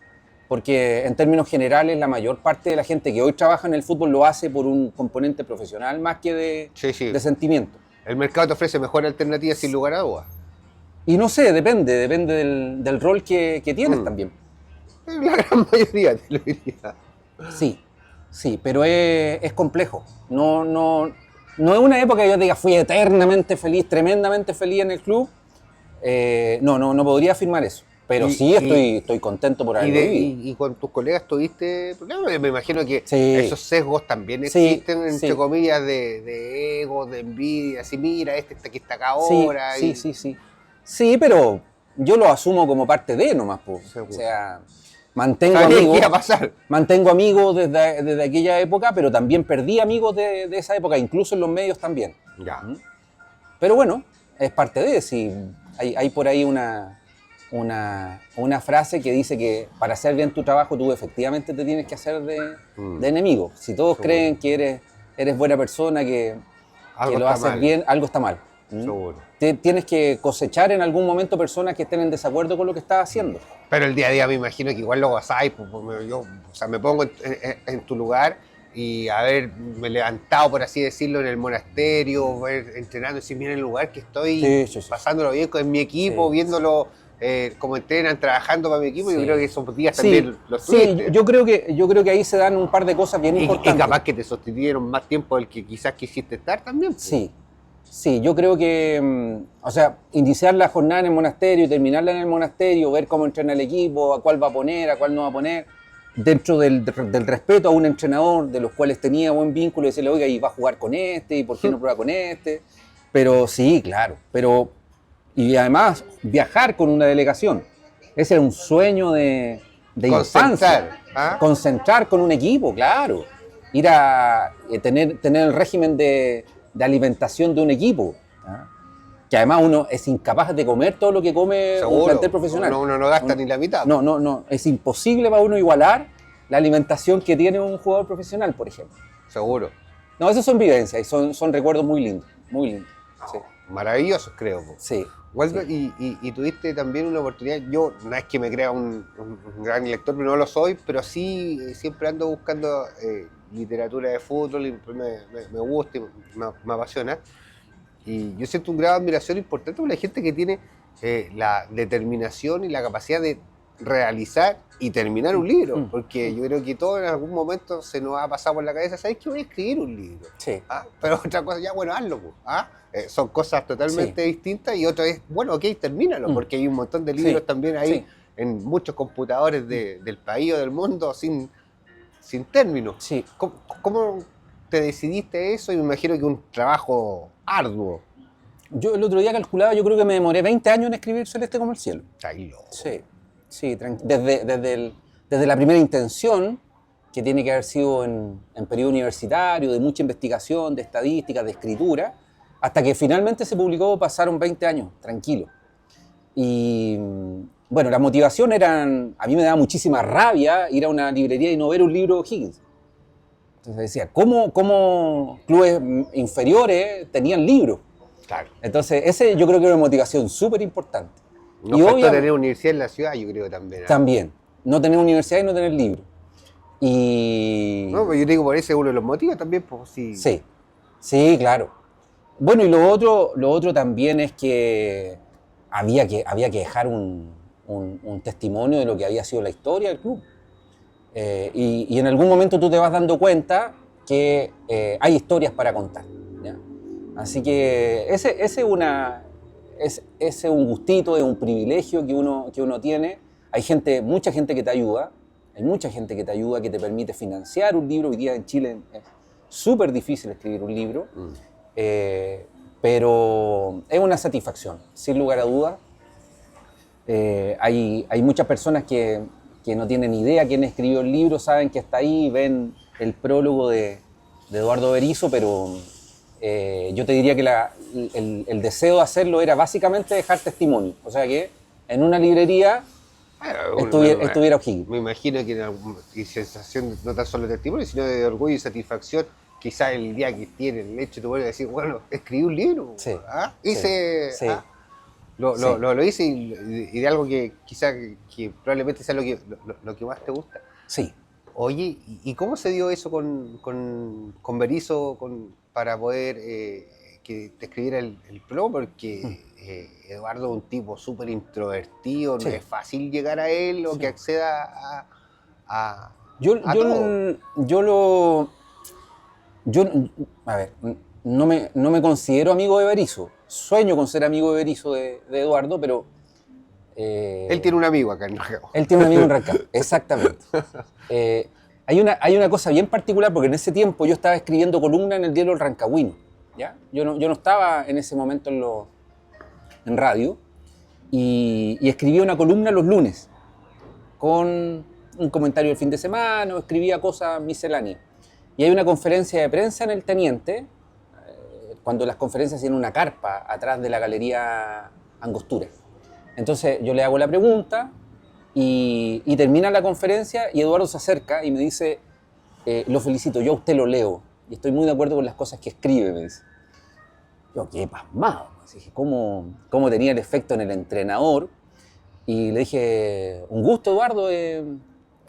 Porque en términos generales la mayor parte de la gente que hoy trabaja en el fútbol lo hace por un componente profesional más que de sentimiento.
El mercado te ofrece mejores alternativas sin lugar a dudas.
Y no sé, depende del rol que tienes también.
La gran mayoría te lo diría.
Sí, pero es complejo. No es una época que yo te diga fui eternamente feliz, tremendamente feliz en el club. No podría afirmar eso. Pero sí estoy contento por haberlo vivido.
Y con tus colegas tuviste problemas. Me imagino que
Sí.
esos sesgos también
Sí,
existen, entre
sí.
comillas, de ego, de envidia. Así, mira, este está aquí está acá ahora.
Sí. Sí, pero yo lo asumo como parte de nomás. Po.
Seguro.
O sea, mantengo
Sabía
amigos.
que iba a pasar.
Mantengo amigos desde aquella época, pero también perdí amigos de esa época, incluso en los medios también.
Ya.
Pero bueno, es parte de, si hay por ahí una frase que dice que para hacer bien tu trabajo tú efectivamente te tienes que hacer de enemigo. Si todos creen que eres buena persona, que lo haces
mal.
bien, algo está mal.
Seguro.
Tienes que cosechar en algún momento personas que estén en desacuerdo con lo que estás haciendo.
Pero el día a día me imagino que igual lo gozáis, pues, yo, o sea, me pongo en tu lugar y haberme levantado, por así decirlo, en el monasterio, entrenando, decir, mira el lugar que estoy
Sí.
pasándolo bien con mi equipo,
Sí.
viéndolo cómo entrenan, trabajando para mi equipo.
Sí.
Yo creo que esos días
Sí,
también los tuviste.
yo creo que ahí se dan un par de cosas bien
Y
importantes.
capaz que te sostuvieron más tiempo del que quizás quisiste estar también. Pues.
Sí, yo creo que, o sea, iniciar la jornada en el monasterio y terminarla en el monasterio, ver cómo entrena el equipo, a cuál va a poner, a cuál no va a poner, dentro del respeto a un entrenador de los cuales tenía buen vínculo, y decirle, oiga, y va a jugar con este, y por qué no prueba con este. Pero sí, claro, y además viajar con una delegación. Ese era un sueño de infancia. Concentrar con un equipo, claro. Ir a tener el régimen de alimentación de un equipo. Que además uno es incapaz de comer todo lo que come
Seguro.
Un plantel profesional.
Uno no gasta ni la mitad.
No. Es imposible para uno igualar la alimentación que tiene un jugador profesional, por ejemplo.
Seguro.
No, esas son vivencias y son recuerdos muy lindos. Muy lindos. Sí.
Maravillosos, creo.
Sí.
Waldo,
sí.
Y tuviste también una oportunidad, yo no es que me crea un gran lector, pero no lo soy, pero sí siempre ando buscando literatura de fútbol y me gusta y me apasiona. Y yo siento un grado de admiración importante por la gente que tiene la determinación y la capacidad de realizar y terminar un libro, porque yo creo que todo en algún momento se nos ha pasado por la cabeza, ¿sabes qué? Voy a escribir un libro.
Sí.
Pero otra cosa, ya bueno, hazlo. Son cosas totalmente distintas y otra es, bueno, ok, termínalo, porque hay un montón de libros también ahí en muchos computadores del país o del mundo sin término.
Sí.
¿Cómo te decidiste eso? Y me imagino que un trabajo arduo.
Yo el otro día calculaba, yo creo que me demoré 20 años en escribir Celeste como el cielo. Sí, desde la primera intención, que tiene que haber sido en periodo universitario, de mucha investigación, de estadística, de escritura, hasta que finalmente se publicó pasaron 20 años, tranquilo. Y bueno, las motivaciones eran, a mí me daba muchísima rabia ir a una librería y no ver un libro Higgins. Entonces decía, ¿cómo clubes inferiores tenían libros?
Claro.
Entonces ese yo creo que era una motivación súper importante.
No faltó tener universidad en la ciudad, yo creo también.
También, no tener universidad y no tener libros.
No, pero yo digo, por ese es uno de los motivos también, pues sí.
Sí, claro. Bueno, y lo otro también es que había que dejar un testimonio de lo que había sido la historia del club. Y en algún momento tú te vas dando cuenta que hay historias para contar, ¿ya? Así que ese es un gustito, es un privilegio que uno tiene. Hay mucha gente que te ayuda. Hay mucha gente que te ayuda, que te permite financiar un libro. Hoy día en Chile es súper difícil escribir un libro, pero es una satisfacción, sin lugar a dudas. Hay muchas personas que no tienen idea quién escribió el libro, saben que está ahí, ven el prólogo de Eduardo Berisso, pero yo te diría que el deseo de hacerlo era básicamente dejar testimonio. O sea que en una librería estuviera O'Higgins.
Me imagino que y sensación no tan solo de testimonio, sino de orgullo y satisfacción. Quizás el día que tiene el hecho, tú vuelves a decir, bueno, escribí un libro. Lo hice y de algo que quizás que probablemente sea lo que más te gusta.
Sí.
Oye, ¿y cómo se dio eso con Berisso para poder que te escribiera el prólogo? Porque Eduardo es un tipo súper introvertido, no es fácil llegar a él o que acceda a todo.
A ver, no me considero amigo de Berisso. Sueño con ser amigo de Berisso de Eduardo, pero...
él tiene un amigo acá en Rancagua.
Él tiene un amigo en Rancagua, exactamente. Hay una cosa bien particular, porque en ese tiempo yo estaba escribiendo columna en el diario El Rancagüino, ¿ya? Yo no estaba en ese momento en radio, y escribía una columna los lunes, con un comentario del fin de semana, o escribía cosas misceláneas. Y hay una conferencia de prensa en el Teniente, cuando las conferencias tienen una carpa atrás de la Galería Angostura. Entonces yo le hago la pregunta y termina la conferencia y Eduardo se acerca y me dice, lo felicito, yo a usted lo leo y estoy muy de acuerdo con las cosas que escribe, me dice. Yo quedé pasmado, dije, ¿cómo tenía el efecto en el entrenador? Y le dije, un gusto, Eduardo,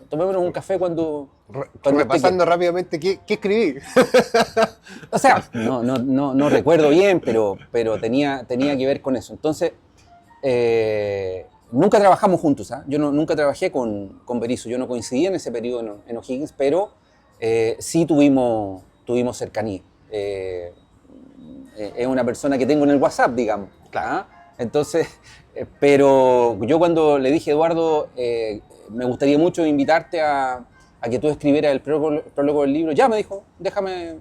tomémonos un café cuando
Repasando rápidamente, ¿qué escribí?
O sea, no recuerdo bien, pero tenía que ver con eso. Entonces, nunca trabajamos juntos, ¿eh? Yo nunca trabajé con Berizzo, yo no coincidí en ese periodo en O'Higgins, pero sí tuvimos cercanía. Es una persona que tengo en el WhatsApp, digamos.
Claro.
Entonces, pero yo cuando le dije, Eduardo, me gustaría mucho invitarte a que tú escribieras el prólogo del libro, ya me dijo, déjamelo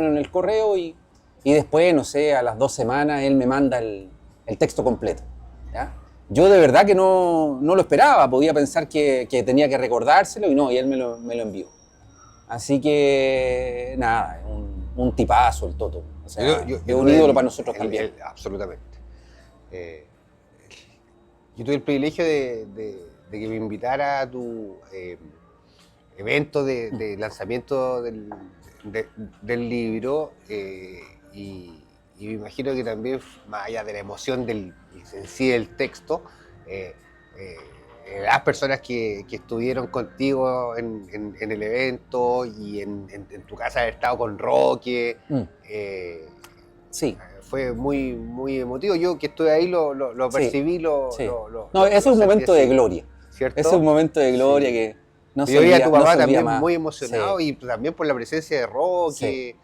en el correo y después, no sé, a las 2 semanas él me manda el texto completo. ¿Ya? Yo de verdad que no lo esperaba, podía pensar que tenía que recordárselo y él me lo envió. Así que, nada, un tipazo el Toto. O sea, es un ídolo para nosotros también.
Absolutamente. Yo tuve el privilegio de que me invitara a tu evento de lanzamiento del libro y me imagino que también, más allá de la emoción en sí del texto, las personas que estuvieron contigo en el evento y en tu casa, haber estado con Roque,
sí.
Fue muy, muy emotivo. Yo que estuve ahí lo percibí,
sí. No, ese es un momento de gloria.
¿Cierto?
Ese es un momento de gloria
sí.
Que no se
Yo vi a tu papá
no
también
más.
muy emocionado y también por la presencia de Roque.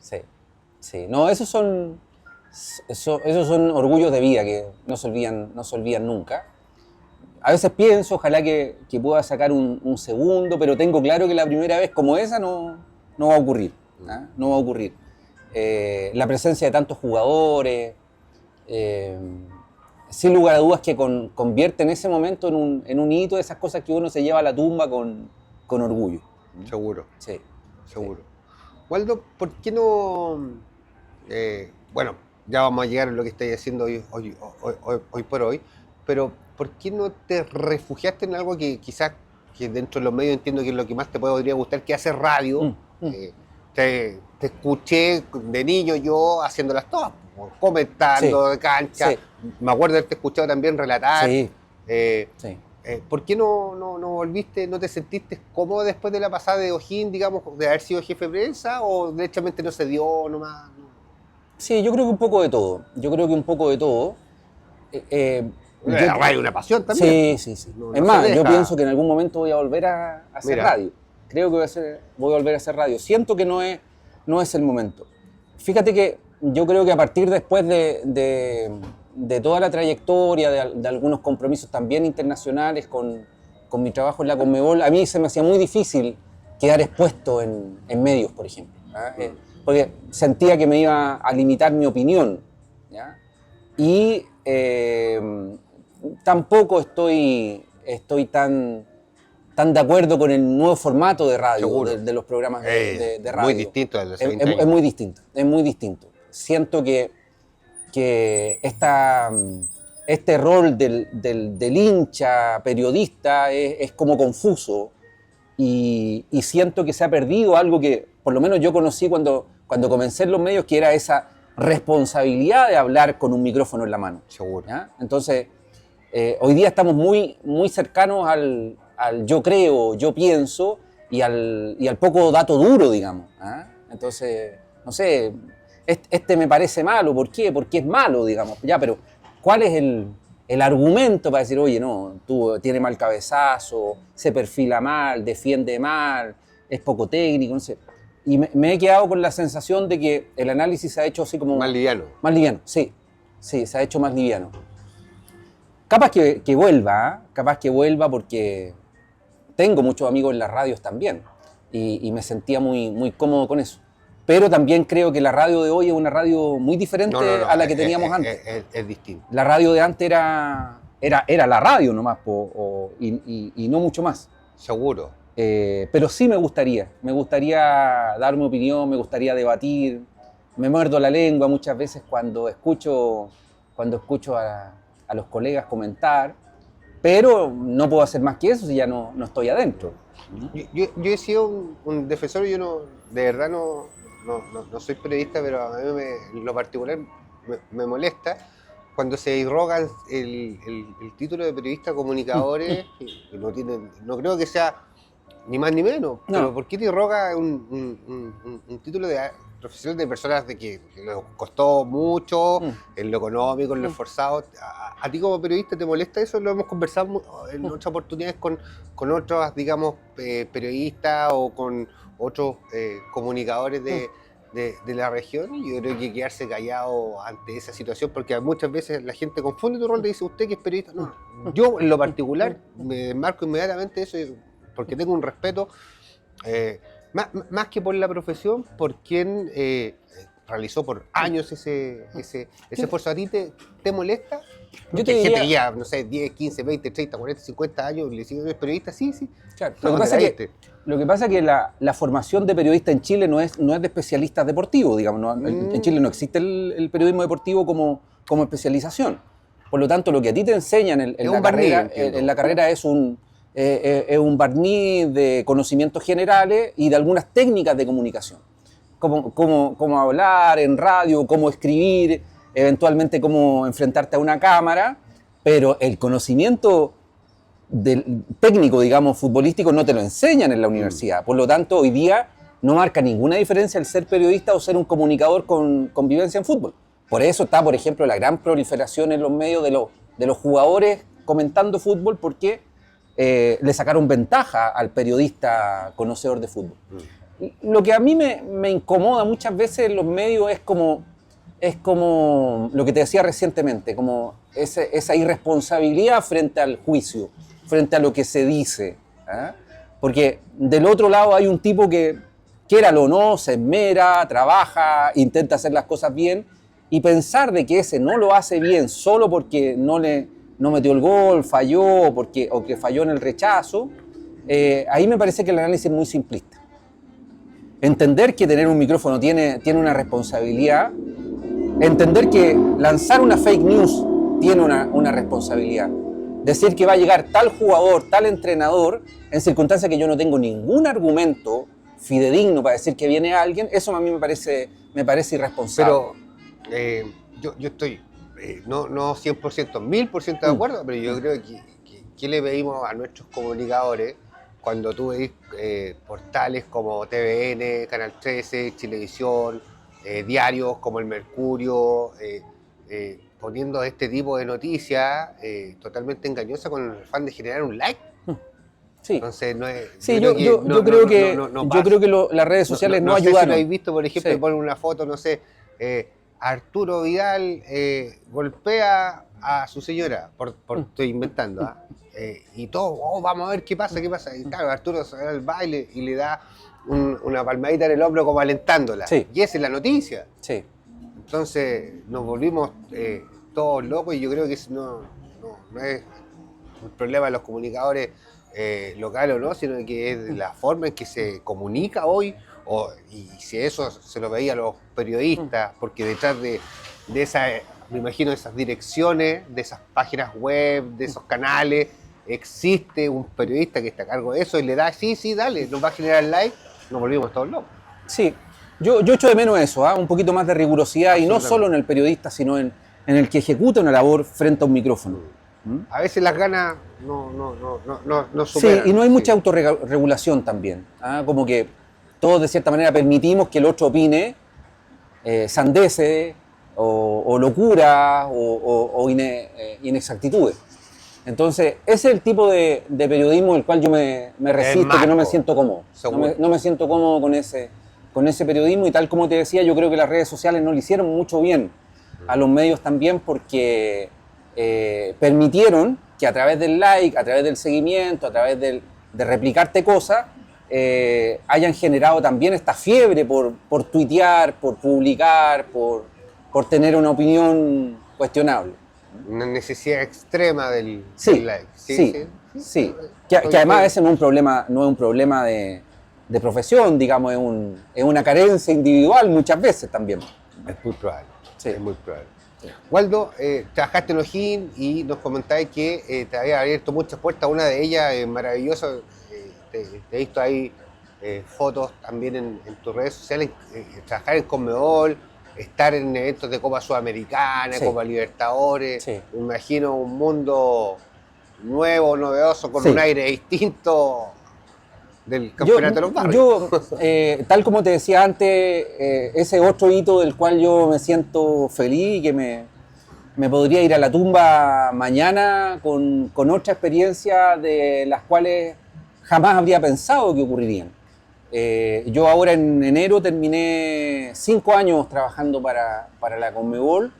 Sí. No, esos son orgullos de vida que no se olvidan nunca. A veces pienso, ojalá que pueda sacar un segundo, pero tengo claro que la primera vez como esa no va a ocurrir. No va a ocurrir. La presencia de tantos jugadores, sin lugar a dudas que convierte en ese momento en un hito de esas cosas que uno se lleva a la tumba con orgullo.
Seguro.
Sí.
Seguro. Waldo, ¿por qué no...? Bueno, ya vamos a llegar a lo que estáis haciendo hoy por hoy, pero ¿por qué no te refugiaste en algo que quizás que dentro de los medios entiendo que es lo que más te podría gustar, que hacer radio? Te escuché de niño yo haciéndolas todas, comentando de cancha. Sí. Me acuerdo de haberte escuchado también relatar.
Sí.
¿Por qué no volviste, no te sentiste cómodo después de la pasada de O'Higgins, digamos, de haber sido jefe de prensa, o derechamente no se dio nomás?
Sí, yo creo que un poco de todo.
La radio es una pasión también.
Sí. Es más, yo pienso que en algún momento voy a volver a hacer radio. Creo que voy a volver a hacer radio. Siento que no es el momento. Fíjate que yo creo que a partir después de toda la trayectoria, de algunos compromisos también internacionales con mi trabajo en la Conmebol, a mí se me hacía muy difícil quedar expuesto en medios, por ejemplo. Porque sentía que me iba a limitar mi opinión. ¿Ya? Y tampoco estoy tan de acuerdo con el nuevo formato de radio, de los programas de radio.
Muy distinto de los 20 años.
Es muy distinto. Siento que este rol del hincha periodista es como confuso y siento que se ha perdido algo que por lo menos yo conocí cuando comencé en los medios, que era esa responsabilidad de hablar con un micrófono en la mano.
Seguro.
¿Ya? Entonces, hoy día estamos muy, muy cercanos al yo creo, yo pienso y al poco dato duro, digamos. Entonces, no sé, este me parece malo, ¿por qué? Porque es malo, digamos. Ya, pero ¿cuál es el argumento para decir, oye, no, tú tiene mal cabezazo, se perfila mal, defiende mal, es poco técnico, no sé? Y me he quedado con la sensación de que el análisis se ha hecho así como...
Más liviano.
Más liviano, sí, se ha hecho más liviano. Capaz que vuelva porque tengo muchos amigos en las radios también y me sentía muy, muy cómodo con eso. Pero también creo que la radio de hoy es una radio muy diferente a la que teníamos antes.
Es distinto.
La radio de antes era la radio nomás y no mucho más.
Seguro.
Pero sí me gustaría dar mi opinión, me gustaría debatir. Me muerdo la lengua muchas veces cuando escucho a los colegas comentar, pero no puedo hacer más que eso si ya no estoy adentro.
Yo he sido un defensor, yo no, de verdad no soy periodista, pero a mí en lo particular me molesta cuando se irrogan el título de periodista comunicadores, que no creo que sea ni más ni menos, pero ¿por qué te irroga un título de profesional de personas de que les costó mucho en lo económico, en lo esforzado? ¿A ti como periodista te molesta eso? Lo hemos conversado en otras oportunidades con otros, digamos, periodistas o con otros comunicadores de la región. Yo creo que quedarse callado ante esa situación, porque muchas veces la gente confunde tu rol y dice, usted que es periodista. No, yo en lo particular me desmarco inmediatamente de eso, porque tengo un respeto, más que por la profesión, por quien realizó por años ese esfuerzo. ¿A ti te molesta?
Yo te
hay gente
diría,
que ya, no sé, 10, 15, 20, 30, 40, 50 años le sigue siendo periodista, sí.
claro,
No,
lo que pasa es que la formación de periodista en Chile no es de especialistas deportivos, digamos. En Chile no existe el periodismo deportivo como especialización. Por lo tanto, lo que a ti te enseñan en la carrera es un barniz de conocimientos generales y de algunas técnicas de comunicación. Cómo hablar en radio, cómo escribir, eventualmente cómo enfrentarte a una cámara, pero el conocimiento técnico, digamos, futbolístico no te lo enseñan en la universidad. Por lo tanto, hoy día no marca ninguna diferencia el ser periodista o ser un comunicador con vivencia en fútbol. Por eso está, por ejemplo, la gran proliferación en los medios de los jugadores comentando fútbol, porque le sacaron ventaja al periodista conocedor de fútbol. Lo que a mí me incomoda muchas veces en los medios es como lo que te decía recientemente, como esa irresponsabilidad frente al juicio, frente a lo que se dice. Porque del otro lado hay un tipo que, quiéralo o no, se esmera, trabaja, intenta hacer las cosas bien, y pensar de que ese no lo hace bien solo porque no metió el gol, falló, o que falló en el rechazo, ahí me parece que el análisis es muy simplista. Entender que tener un micrófono tiene una responsabilidad, entender que lanzar una fake news tiene una responsabilidad. Decir que va a llegar tal jugador, tal entrenador, en circunstancias que yo no tengo ningún argumento fidedigno para decir que viene alguien, eso a mí me parece irresponsable.
Pero yo estoy, no 100%, 1000% de acuerdo, pero yo creo que le pedimos a nuestros comunicadores cuando tú veis portales como TVN, Canal 13, Chilevisión, diarios como El Mercurio, poniendo este tipo de noticias totalmente engañosas con el afán de generar un like.
Sí.
Entonces no es.
Sí, yo creo que las redes sociales no ayudaron.
No sé si lo habéis visto, por ejemplo,
sí.
Ponen una foto, no sé, Arturo Vidal golpea a su señora, estoy inventando, y todo, vamos a ver qué pasa. Y claro, Arturo se va al baile y le da una palmadita en el hombro como alentándola.
Sí.
Y esa es la noticia.
Sí.
Entonces nos volvimos todos locos, y yo creo que no es un problema de los comunicadores locales o no, sino que es la forma en que se comunica hoy, y si eso se lo veía a los periodistas, porque detrás de esa, me imagino, de esas direcciones, de esas páginas web, de esos canales, existe un periodista que está a cargo de eso y le da, sí, dale, nos va a generar like, nos volvimos todos locos.
Sí, yo echo de menos eso, un poquito más de rigurosidad, y no solo en el periodista, sino en el que ejecuta una labor frente a un micrófono.
A veces las ganas no superan.
Sí, y no hay mucha autorregulación también. Como que todos de cierta manera permitimos que el otro opine sandeces o locura o inexactitudes. Entonces, ese es el tipo de periodismo del cual yo me resisto, que no me siento cómodo. No me siento cómodo con ese periodismo, y tal como te decía, yo creo que las redes sociales no le hicieron mucho bien a los medios también, porque permitieron que a través del like, a través del seguimiento, a través de replicarte cosas, hayan generado también esta fiebre por tuitear, por publicar, por tener una opinión cuestionable.
Una necesidad extrema del like.
Sí. Que además ese no es un problema de profesión, digamos, es una carencia individual muchas veces también.
Es muy probable.
Sí.
Es muy probable. Waldo, trabajaste en O'Higgins y nos comentabas que te había abierto muchas puertas, una de ellas es maravillosa, te he visto ahí fotos también en tus redes sociales, trabajar en Conmebol, estar en eventos de Copa Sudamericana,
Sí.
Copa Libertadores,
Sí.
me imagino un mundo nuevo, novedoso, con
Sí.
un aire distinto del campeonato de los barrios.
Tal como te decía antes, ese otro hito del cual yo me siento feliz y que me podría ir a la tumba mañana con otra experiencia de las cuales jamás habría pensado que ocurrirían. Yo ahora en enero terminé 5 años trabajando para la Conmebol.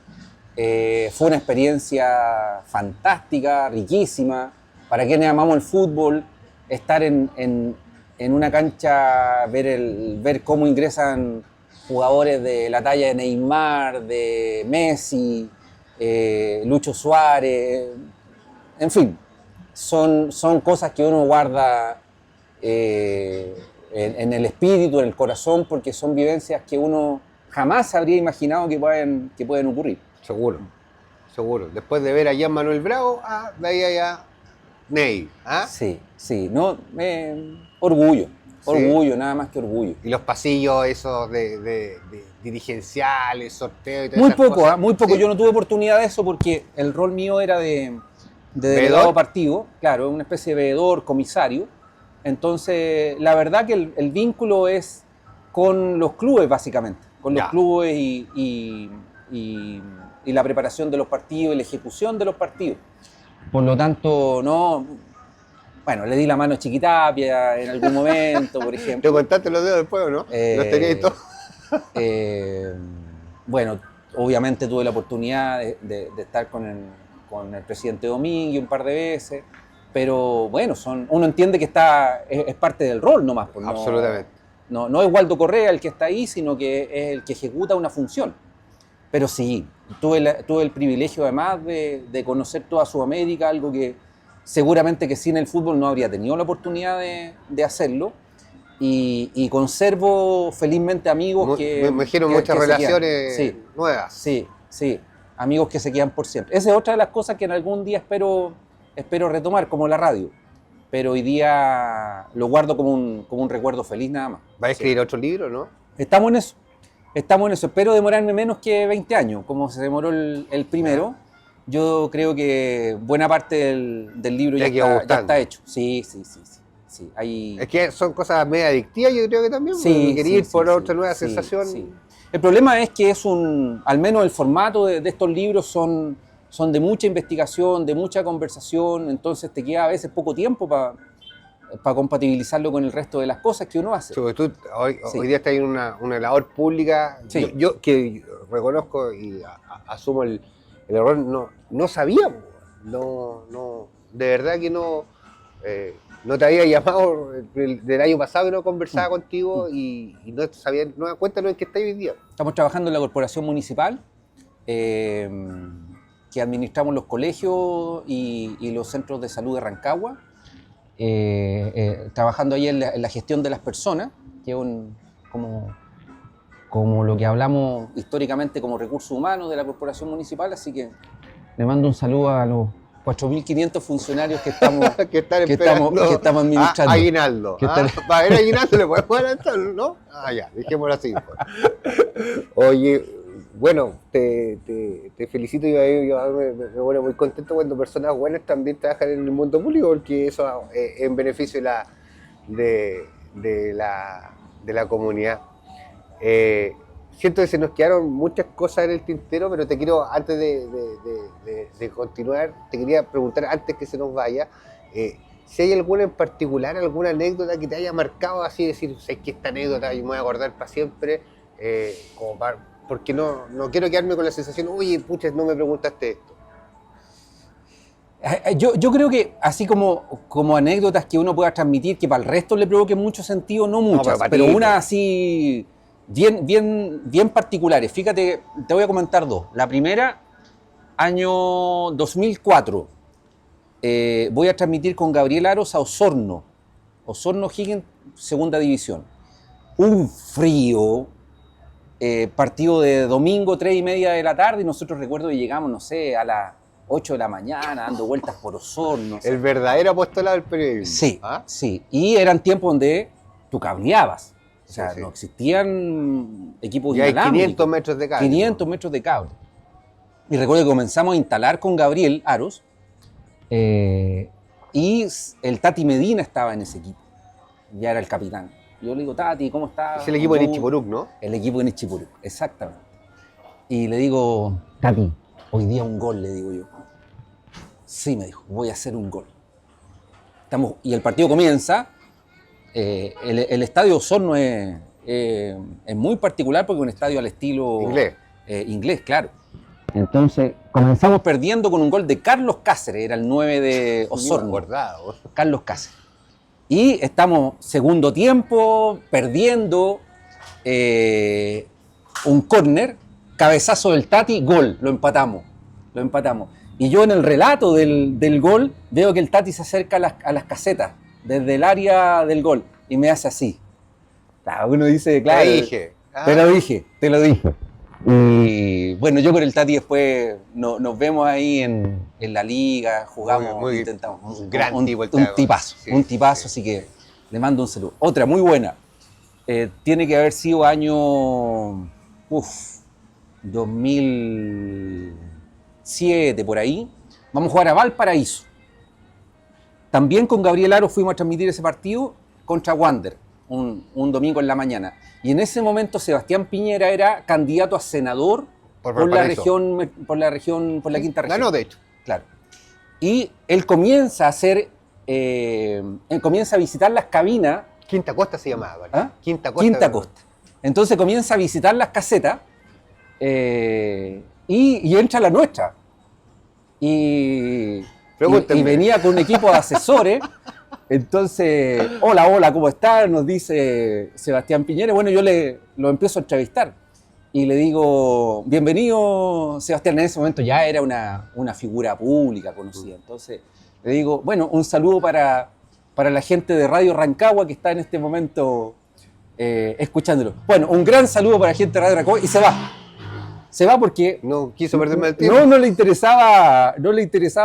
Fue una experiencia fantástica, riquísima. Para quienes amamos el fútbol, estar en una cancha, ver cómo ingresan jugadores de la talla de Neymar, de Messi, Lucho Suárez, en fin, son cosas que uno guarda en el espíritu, en el corazón, porque son vivencias que uno jamás habría imaginado que pueden ocurrir.
Seguro, seguro. Después de ver a Jean Manuel Bravo, de ahí allá Ney. ¿Ah?
Sí, sí, no, orgullo, orgullo, nada más que orgullo.
Y los pasillos esos de dirigenciales, sorteos y todas
Muy
esas
poco,
cosas.
muy poco.
Sí.
Yo no tuve oportunidad de eso porque el rol mío era de delegado
¿Veedor?
partido, claro, una especie de veedor, comisario. Entonces, la verdad que el vínculo es con los clubes, básicamente, con los
Ya.
clubes y la preparación de los partidos y la ejecución de los partidos. Por lo tanto, no. Bueno, le di la mano a Chiquitapia en algún momento, por ejemplo.
¿Te contaste los dedos después o no? ¿Los tenías y todo?
Bueno, obviamente tuve la oportunidad de estar con el presidente Domínguez un par de veces, pero bueno, uno entiende que es parte del rol nomás. Pues
Absolutamente.
No es Waldo Correa el que está ahí, sino que es el que ejecuta una función. Pero sí, tuve el privilegio además de conocer toda Sudamérica, algo que seguramente que sin el fútbol no habría tenido la oportunidad de hacerlo. Y conservo felizmente amigos que...
Me imagino muchas
que se quedan.
relaciones
Sí,
nuevas.
sí, sí, amigos que se quedan por siempre. Esa es otra de las cosas que en algún día espero retomar, como la radio. Pero hoy día lo guardo como un recuerdo feliz nada más.
¿Vas a escribir otro libro, no?
Estamos en eso. Espero demorarme menos que 20 años, como se demoró el primero. Yo creo que buena parte del libro ya está hecho. Sí.
Es que son cosas medio adictivas, yo creo que también.
Sí,
quería ir por otra nueva
sí,
sensación.
sí. El problema es que al menos el formato de estos libros son de mucha investigación, de mucha conversación, entonces te queda a veces poco tiempo para compatibilizarlo con el resto de las cosas que uno hace.
Sobre todo hoy día está en una labor pública.
Sí.
Yo que reconozco y asumo el error, no sabía. No, de verdad que no te había llamado del año pasado que no conversaba contigo y no sabía. No, cuéntanos en qué estáis hoy día.
Estamos trabajando en la corporación municipal, que administramos los colegios y los centros de salud de Rancagua. Trabajando ahí en la gestión de las personas, que es como lo que hablamos históricamente como recursos humanos de la corporación municipal, así que le mando un saludo a los 4.500 funcionarios que estamos administrando.
Aguinaldo. Para ver aguinaldo le podemos adelantar, ¿no? Ya, dejémoslo así. Oye, bueno, te felicito, yo me pone muy contento cuando personas buenas también trabajan en el mundo público, porque eso es en beneficio de la comunidad. Siento que se nos quedaron muchas cosas en el tintero, pero te quiero, antes de continuar, te quería preguntar, antes que se nos vaya, si hay alguna en particular, alguna anécdota que te haya marcado, así decir, sé que esta anécdota yo me voy a acordar para siempre, porque no quiero quedarme con la sensación, oye, pucha, no me preguntaste esto.
Yo creo que así como anécdotas que uno pueda transmitir, que para el resto le provoque mucho sentido, no muchas, pero una así bien particulares. Fíjate, te voy a comentar dos. La primera, año 2004, voy a transmitir con Gabriel Aros a Osorno O'Higgins, segunda división. Un frío partido de domingo, 3:30 de la tarde, y nosotros recuerdo que llegamos, no sé, a las 8 de la mañana, dando vueltas por Osorno.
El verdadero apostolado del periodismo.
Sí,
¿Ah?
sí. Y eran tiempos donde tú cableabas. O sea,
Sí, sí.
no existían equipos
Y hay
inalámbricos.
500 metros de cable.
500 metros de cable. Y recuerdo que comenzamos a instalar con Gabriel Aros, y el Tati Medina estaba en ese equipo. Ya era el capitán. Yo le digo, Tati, ¿cómo estás?
Es el equipo de Nichiporuk, ¿no?
El equipo de Nichiporuk, exactamente. Y le digo, Tati, hoy día un gol, le digo yo. Sí, me dijo, voy a hacer un gol. Y el partido comienza. El estadio Osorno es muy particular porque es un estadio al estilo inglés, claro. Entonces comenzamos perdiendo con un gol de Carlos Cáceres, era el 9 de Osorno. Carlos Cáceres. Y estamos segundo tiempo, perdiendo, un córner, cabezazo del Tati, gol, lo empatamos. Y yo en el relato del gol veo que el Tati se acerca a las casetas desde el área del gol y me hace así. Claro, uno dice, claro,
te dije.
Te lo dije. Y bueno, yo con el Tati después nos vemos ahí en la liga, jugamos, intentamos.
Un gran tipo el
Un tipazo,
sí,
sí. Así que le mando un saludo. Otra muy buena. Tiene que haber sido año 2007, por ahí. Vamos a jugar a Valparaíso. También con Gabriel Aro fuimos a transmitir ese partido contra Wander, un domingo en la mañana. Y en ese momento Sebastián Piñera era candidato a senador por la quinta región.
Ganó, de hecho.
Claro. Y él comienza a visitar las cabinas.
Quinta Costa se llamaba, ¿vale?
¿Ah?
Quinta Costa.
Quinta Costa. Entonces comienza a visitar las casetas y entra a la nuestra. Y venía con un equipo de asesores. Entonces, hola, ¿cómo estás? Nos dice Sebastián Piñera. Bueno, yo lo empiezo a entrevistar y le digo, bienvenido, Sebastián. En ese momento ya era una figura pública conocida. Entonces, le digo, bueno, un saludo para la gente de Radio Rancagua que está en este momento escuchándolo. Bueno, un gran saludo para la gente de Radio Rancagua y se va. Se va porque
no quiso perderme el tiempo.
No le interesaba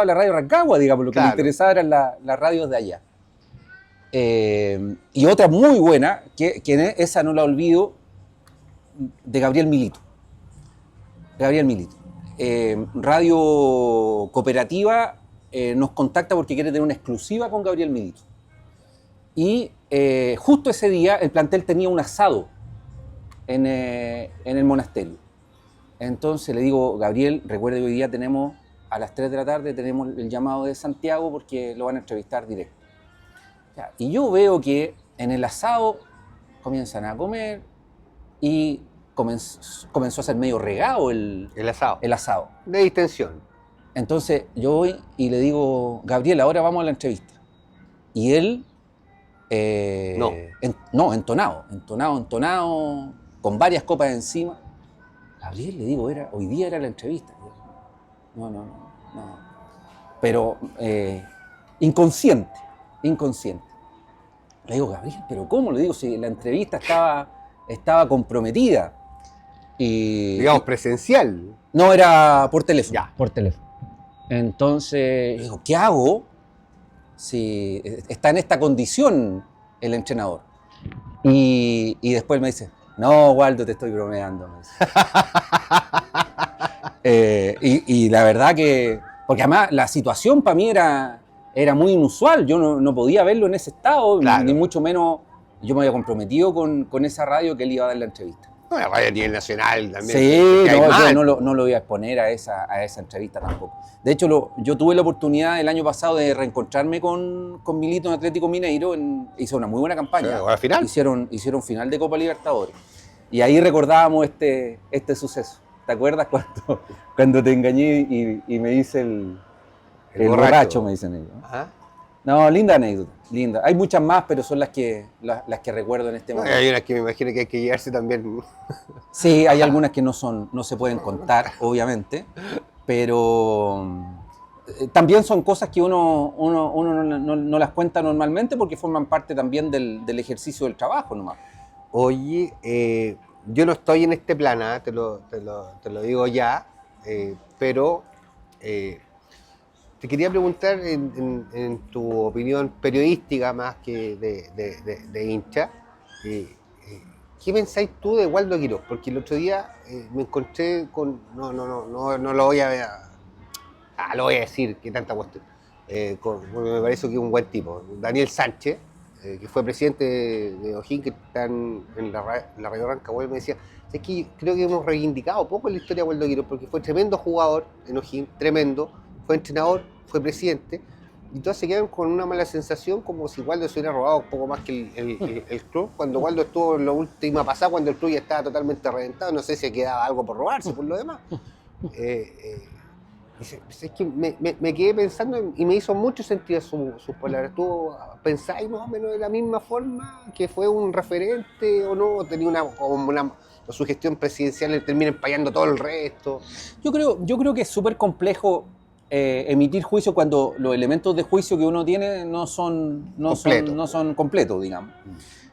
la Radio Rancagua, digamos, lo que le interesaba eran las radios de allá. Y otra muy buena, que esa no la olvido, de Gabriel Milito. Radio Cooperativa nos contacta porque quiere tener una exclusiva con Gabriel Milito. Y justo ese día el plantel tenía un asado en el monasterio. Entonces le digo, Gabriel, recuerde que hoy día tenemos, a las 3 de la tarde, tenemos el llamado de Santiago porque lo van a entrevistar directo. Ya, y yo veo que en el asado comienzan a comer y comenzó a ser medio regado el asado.
De distensión.
Entonces yo voy y le digo, Gabriel, ahora vamos a la entrevista. Y él, entonado, con varias copas encima. Gabriel, le digo, hoy día era la entrevista. No. Pero inconsciente. Le digo, Gabriel, ¿pero cómo? Le digo, si la entrevista estaba comprometida.
Digamos, presencial.
No, era por teléfono.
Ya.
Por teléfono. Entonces, digo, ¿qué hago si está en esta condición el entrenador? Y después me dice, no, Waldo, te estoy bromeando. Y la verdad que... Porque además la situación para mí era muy inusual. Yo no podía verlo en ese estado, claro. Ni mucho menos yo me había comprometido con esa radio que él iba a dar la entrevista.
No, la radio a nivel nacional también.
Sí, yo no lo voy a exponer a esa entrevista tampoco. De hecho, yo tuve la oportunidad el año pasado de reencontrarme con Milito en Atlético Mineiro. Hizo una muy buena campaña.
¿A la final?
Hicieron final de Copa Libertadores. Y ahí recordábamos este suceso. ¿Te acuerdas cuando te engañé y me dice el borracho, me dicen ellos?
Ajá.
No, linda anécdota, linda. Hay muchas más, pero son las que recuerdo en este momento.
Hay unas que me imagino que hay que llevarse también.
Sí, hay algunas que no se pueden contar, obviamente, pero también son cosas que uno no las cuenta normalmente porque forman parte también del ejercicio del trabajo nomás.
Oye, yo no estoy en este plan, ¿ah? Te lo digo ya, pero te quería preguntar en tu opinión periodística más que de hincha, ¿qué pensáis tú de Waldo Quirós? Porque el otro día me encontré con, no lo voy lo voy a decir, que tanta cuestión, porque me parece que es un buen tipo, Daniel Sánchez, que fue presidente de O'Higgins, que está en la Radio Rancagua, me decía, es que creo que hemos reivindicado poco la historia de Waldo Quirós, porque fue tremendo jugador en O'Higgins, tremendo, fue entrenador, fue presidente, y todos se quedan con una mala sensación, como si Waldo se hubiera robado un poco más que el club, cuando Waldo estuvo en la última pasada, cuando el club ya estaba totalmente reventado, no sé si quedaba algo por robarse, por lo demás. Es que me quedé pensando y me hizo mucho sentido sus palabras. ¿Tú pensáis más o menos de la misma forma que fue un referente o no? ¿Tenía una su gestión presidencial le termina empallando todo el resto?
Yo creo que es súper complejo emitir juicio cuando los elementos de juicio que uno tiene no son completos, digamos.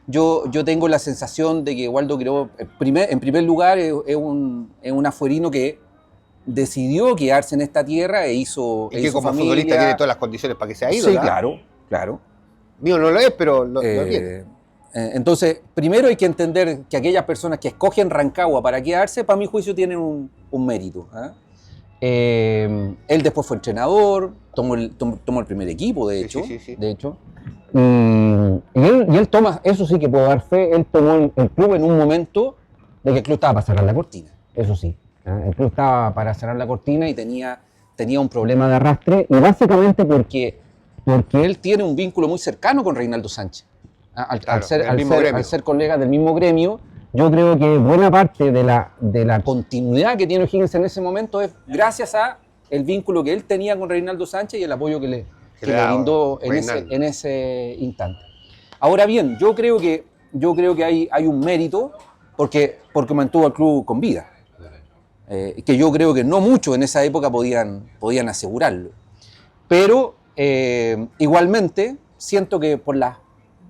Yo tengo la sensación de que Waldo Quirós, en primer lugar, es un afuerino que decidió quedarse en esta tierra e hizo
y que como
familia.
Futbolista tiene todas las condiciones para que se haya ido,
Sí,
¿verdad?
claro.
Mío no lo es, pero lo tiene.
Entonces, primero hay que entender que aquellas personas que escogen Rancagua para quedarse, para mi juicio, tienen un mérito. Él después fue entrenador, tomó el primer equipo, de hecho.
Sí.
De hecho. Y él toma, eso sí que puedo dar fe, él tomó el club en un momento de que el club estaba para cerrar la cortina, eso sí. El club estaba para cerrar la cortina y tenía un problema de arrastre, y básicamente porque él tiene un vínculo muy cercano con Reinaldo Sánchez. Al ser colegas del mismo gremio, yo creo que buena parte de la continuidad que tiene O'Higgins en ese momento es gracias a el vínculo que él tenía con Reinaldo Sánchez y el apoyo que le brindó en ese instante. Ahora bien, yo creo que hay un mérito porque mantuvo al club con vida. Que yo creo que no muchos en esa época podían asegurarlo. Pero igualmente siento que por las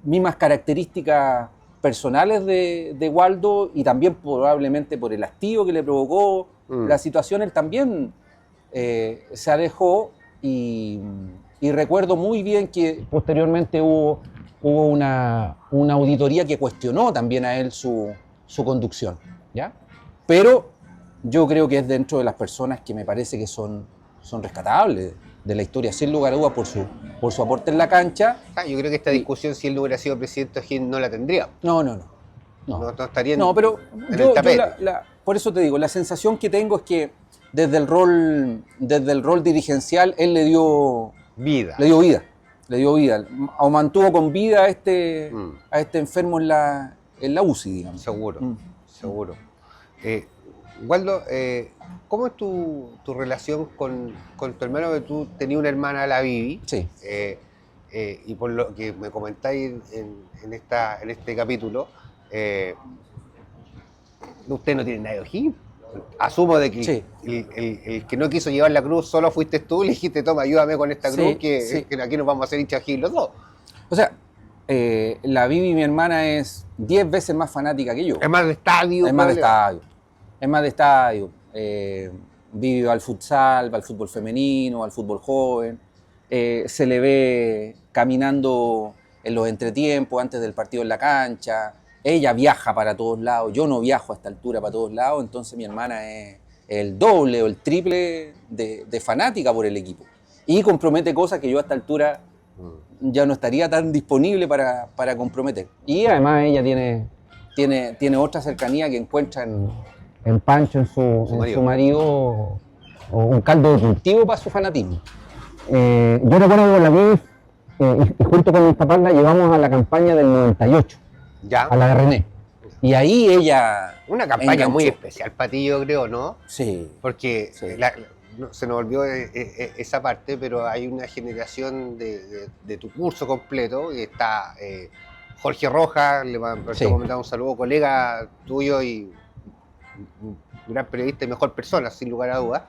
mismas características personales de Waldo y también probablemente por el hastío que le provocó la situación, él también se alejó y recuerdo muy bien que posteriormente hubo una auditoría que cuestionó también a él su conducción, ¿ya? Pero yo creo que es dentro de las personas que me parece que son rescatables de la historia, sin lugar a dudas, por su aporte en la cancha.
Yo creo que esta discusión, si él no hubiera sido presidente de O'Higgins, no la tendría.
No
estaría en
el tapete. Por eso te digo, la sensación que tengo es que desde el rol dirigencial, él le dio vida. O mantuvo con vida a este enfermo en la UCI, digamos.
Seguro. Waldo, ¿cómo es tu relación con tu hermano? Que tú tenías una hermana, la Vivi.
Sí.
Y por lo que me comentáis en este capítulo, usted no tiene nada de O'Higgins. Asumo de que
sí.
el que no quiso llevar la cruz solo fuiste tú, le dijiste, toma, ayúdame con esta cruz, que aquí nos vamos a hacer hinchas O'Higgins los dos.
O sea, la Vivi, mi hermana, es 10 veces más fanática que yo.
Es más de estadio.
Vivi va al futsal, va al fútbol femenino, al fútbol joven. Se le ve caminando en los entretiempos, antes del partido en la cancha. Ella viaja para todos lados, yo no viajo a esta altura para todos lados, entonces mi hermana es el doble o el triple de fanática por el equipo. Y compromete cosas que yo a esta altura ya no estaría tan disponible para comprometer. Y además ella tiene otra cercanía que encuentra en Pancho, en su marido, o un caldo de cultivo para su fanatismo. Yo recuerdo que la vi y junto con mis papás la llevamos a la campaña del 98,
¿ya?
A la de René. Y ahí ella...
Una campaña muy especial para ti, yo creo, ¿no?
Sí.
Porque se nos olvidó esa parte, pero hay una generación de tu curso completo, y está Jorge Rojas, le mandamos un saludo, colega tuyo y un gran periodista y mejor persona, sin lugar a dudas,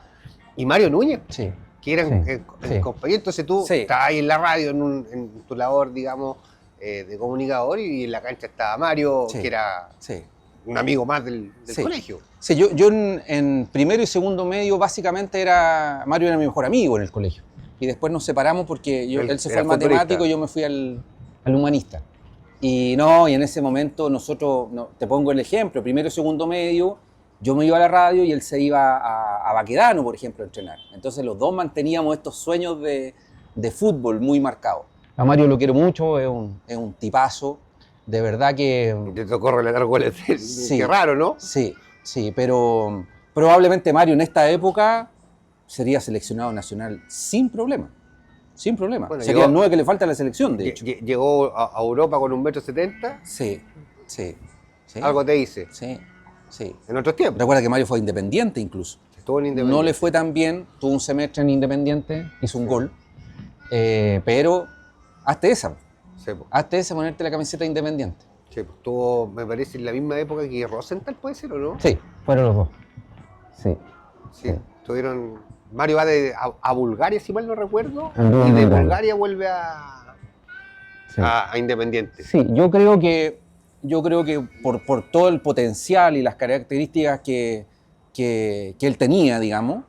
y Mario Núñez, que eran compañeros. Entonces tú estabas ahí en la radio, en tu labor, digamos, de comunicador, y en la cancha estaba Mario, que era un amigo más del
Sí.
colegio.
Sí, yo en primero y segundo medio básicamente Mario era mi mejor amigo en el colegio. Y después nos separamos porque él se fue
Era
al matemático
futbolista.
y yo me fui al humanista. Y no, y en ese momento nosotros, no, te pongo el ejemplo, primero y segundo medio, yo me iba a la radio y él se iba a Baquedano, por ejemplo, a entrenar. Entonces los dos manteníamos estos sueños de fútbol muy marcados. A Mario lo quiero mucho, es un tipazo, de verdad que...
Te tocó relatar goles de él.
Sí.
Qué raro, ¿no?
Sí, sí, pero probablemente Mario en esta época sería seleccionado nacional sin problema. Sin problema.
Bueno,
Sería el 9 que le falta a la selección, de hecho.
Llegó a Europa con 1,70 m.
Sí, sí, sí.
Algo te dice.
Sí, sí.
En otros tiempos.
Recuerda que Mario fue independiente incluso.
Estuvo en Independiente.
No le fue tan bien, tuvo un semestre en Independiente, hizo un gol, pero hazte esa,
Sí, pues.
hazte esa, ponerte la camiseta de Independiente.
Sí, pues, estuvo, me parece, en la misma época que Rosenthal, ¿puede ser o no?
Sí, fueron los dos. Sí.
Sí. Estuvieron... Mario va a Bulgaria, si mal no recuerdo,
Anduvo
y
en
de
Bulgaria.
Bulgaria vuelve a Independiente.
Sí, yo creo que por todo el potencial y las características que él tenía, digamos,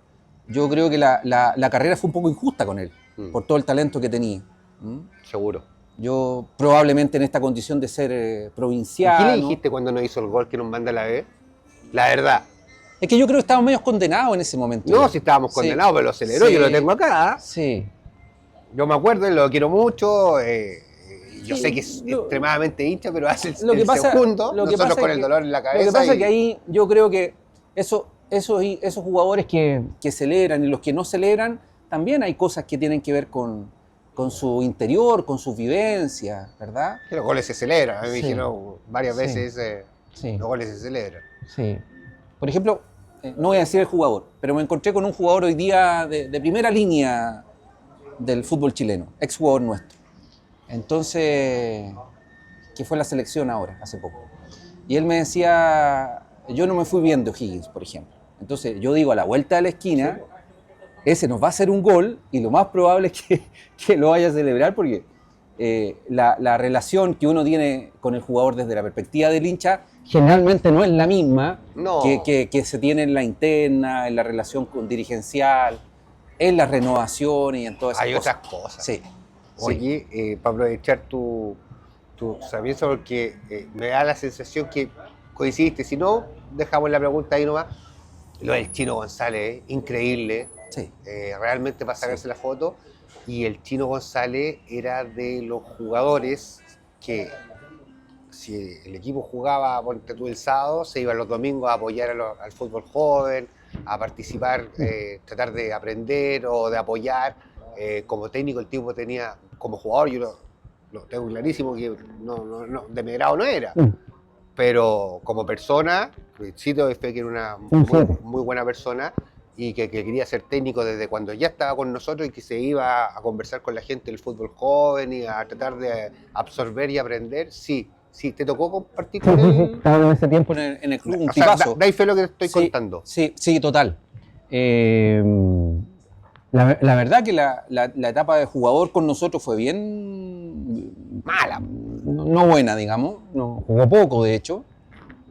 yo creo que la carrera fue un poco injusta con él, por todo el talento que tenía. ¿Mm?
Seguro.
Yo probablemente en esta condición de ser
¿Y
provinciano...
qué le dijiste cuando nos hizo el gol que nos manda la B? La verdad.
Es que yo creo que estábamos medio condenados en ese momento.
No,
ya.
si estábamos
Sí.
condenados, pero lo aceleró,
Sí.
yo lo tengo acá.
Sí.
Yo me acuerdo, lo quiero mucho. Yo
Sí,
sé que es
lo-
extremadamente hincha, pero hace
Lo que
el
pasa,
segundo,
lo que
nosotros
pasa
con
es
el
que-
dolor en la cabeza.
Lo que pasa es
y-
que ahí yo creo que esos jugadores que celebran y los que no celebran, también hay cosas que tienen que ver con su interior, con sus vivencias, ¿verdad?
que los goles se celebran. A mí me
Sí.
dijeron varias
Sí.
veces
Sí.
los goles se celebran.
Sí. Por ejemplo, no voy a decir el jugador, pero me encontré con un jugador hoy día de primera línea del fútbol chileno, ex jugador nuestro. Entonces, que fue en la selección ahora, hace poco. Y él me decía, yo no me fui bien de O'Higgins, por ejemplo. Entonces, yo digo, a la vuelta de la esquina, ese nos va a hacer un gol y lo más probable es que lo vaya a celebrar porque la relación que uno tiene con el jugador desde la perspectiva del hincha generalmente no es la misma
No.
que se tiene en la interna, en la relación dirigencial, en las renovaciones y en todas esas
Hay
cosas.
otras cosas.
Sí.
Oye, para aprovechar tu sabiduría, porque me da la sensación que coincidiste. Si no, dejamos la pregunta ahí nomás. Lo del Chino González, increíble.
Sí.
Realmente para sacarse la foto. Y el Chino González era de los jugadores que, si el equipo jugaba, ponte tú el sábado, se iba los domingos a apoyar al fútbol joven, a participar, tratar de aprender o de apoyar. Como técnico el tipo tenía, como jugador yo lo tengo clarísimo que no, de mi grado no era. Pero como persona, sí te doy fe que era una muy buena persona y que quería ser técnico desde cuando ya estaba con nosotros y que se iba a conversar con la gente del fútbol joven y a tratar de absorber y aprender. Sí, te tocó compartir con él.
Estaba en ese tiempo en el club, un
O sea,
tipazo.
dais fe lo que te estoy
Sí,
contando.
Sí, total. La verdad que la etapa de jugador con nosotros fue bien
Mala.
no buena, digamos. No, jugó poco, de hecho.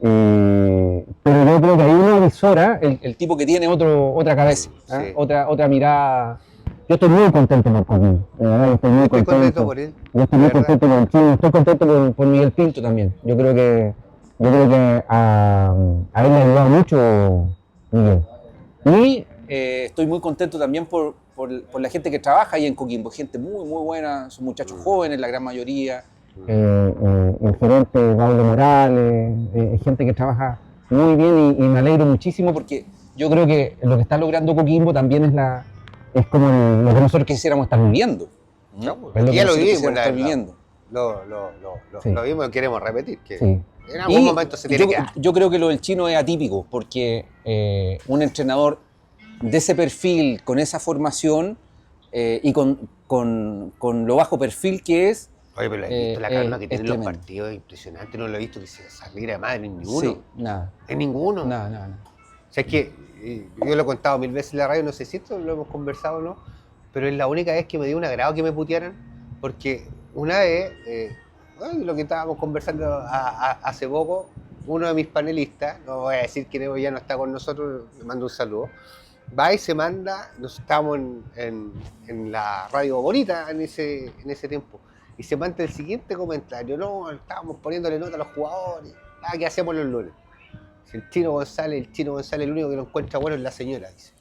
Pero yo creo que hay una visora, el tipo que tiene otra cabeza, ¿eh?
Sí.
otra mirada. Yo estoy muy contento por Coquimbo, de verdad, yo estoy muy
Estoy
contento.
contento por él.
Yo estoy muy
de verdad.
contento por el Chino, estoy contento por Miguel Pinto también. Yo creo que a él le ha ayudado mucho Miguel. Y estoy muy contento también por la gente que trabaja ahí en Coquimbo, gente muy buena, son muchachos jóvenes la gran mayoría. El gerente Pablo Morales, gente que trabaja muy bien y me alegro muchísimo porque yo creo que lo que está logrando Coquimbo también es como lo que nosotros quisiéramos estar viviendo.
No,
Es lo que
ya lo
nosotros
vivimos,
quisiéramos
la
estar
verdad.
viviendo.
Sí. Lo vimos y queremos repetir. Que
Sí.
en algún momento se tiene que dar.
Yo creo que lo del Chino es atípico porque un entrenador de ese perfil, con esa formación y con lo bajo perfil que es.
Oye, pero he visto la calma que
es
tienen los
tremendo.
partidos, impresionante. No lo he visto que se saliera madre en ninguno.
Sí, nada.
En ninguno.
Nada.
O sea, es que yo lo he contado 1000 veces en la radio, no sé si esto lo hemos conversado o no, pero es la única vez que me dio un agrado que me putearan, porque una vez, lo que estábamos conversando hace poco, uno de mis panelistas, no voy a decir que ya no está con nosotros, le mando un saludo, va y se manda, nos estábamos en la radio Bonita en ese tiempo, y se manda el siguiente comentario: no, estábamos poniéndole nota a los jugadores, ¿qué hacemos los lunes? El Chino González, el único que lo encuentra bueno es la señora, dice.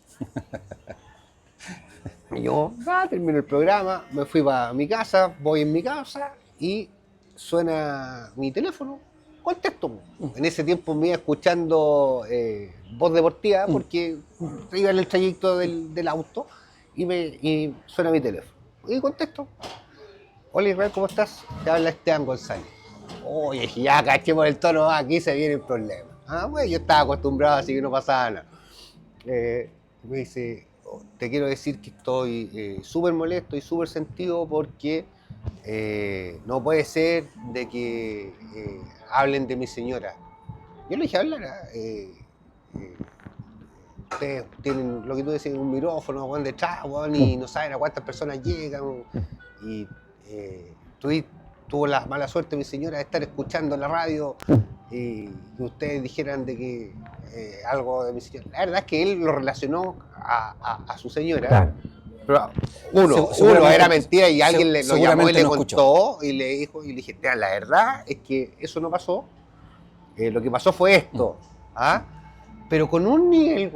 Y yo, termino el programa, me fui para mi casa, voy en mi casa y suena mi teléfono, contesto. En ese tiempo me iba escuchando Voz Deportiva porque iba en el trayecto del auto y suena mi teléfono. Y contesto: hola Israel, ¿cómo estás? Te habla Esteban González. Oye, ya cachemos el tono, aquí se viene el problema. Bueno, yo estaba acostumbrado, así que no pasaba nada. Me dice: te quiero decir que estoy súper molesto y súper sentido porque no puede ser de que hablen de mi señora. Yo le dije: hablar, ustedes tienen lo que tú decís, un micrófono, Juan detrás, y no saben a cuántas personas llegan. Y tuvo la mala suerte mi señora de estar escuchando la radio y que ustedes dijeran de que algo de mi señora. La verdad es que él lo relacionó a su señora. Claro. Pero uno era mentira y alguien lo llamó y le contó y le dijo, y le dije: la verdad es que eso no pasó. Lo que pasó fue esto. Pero con un nivel,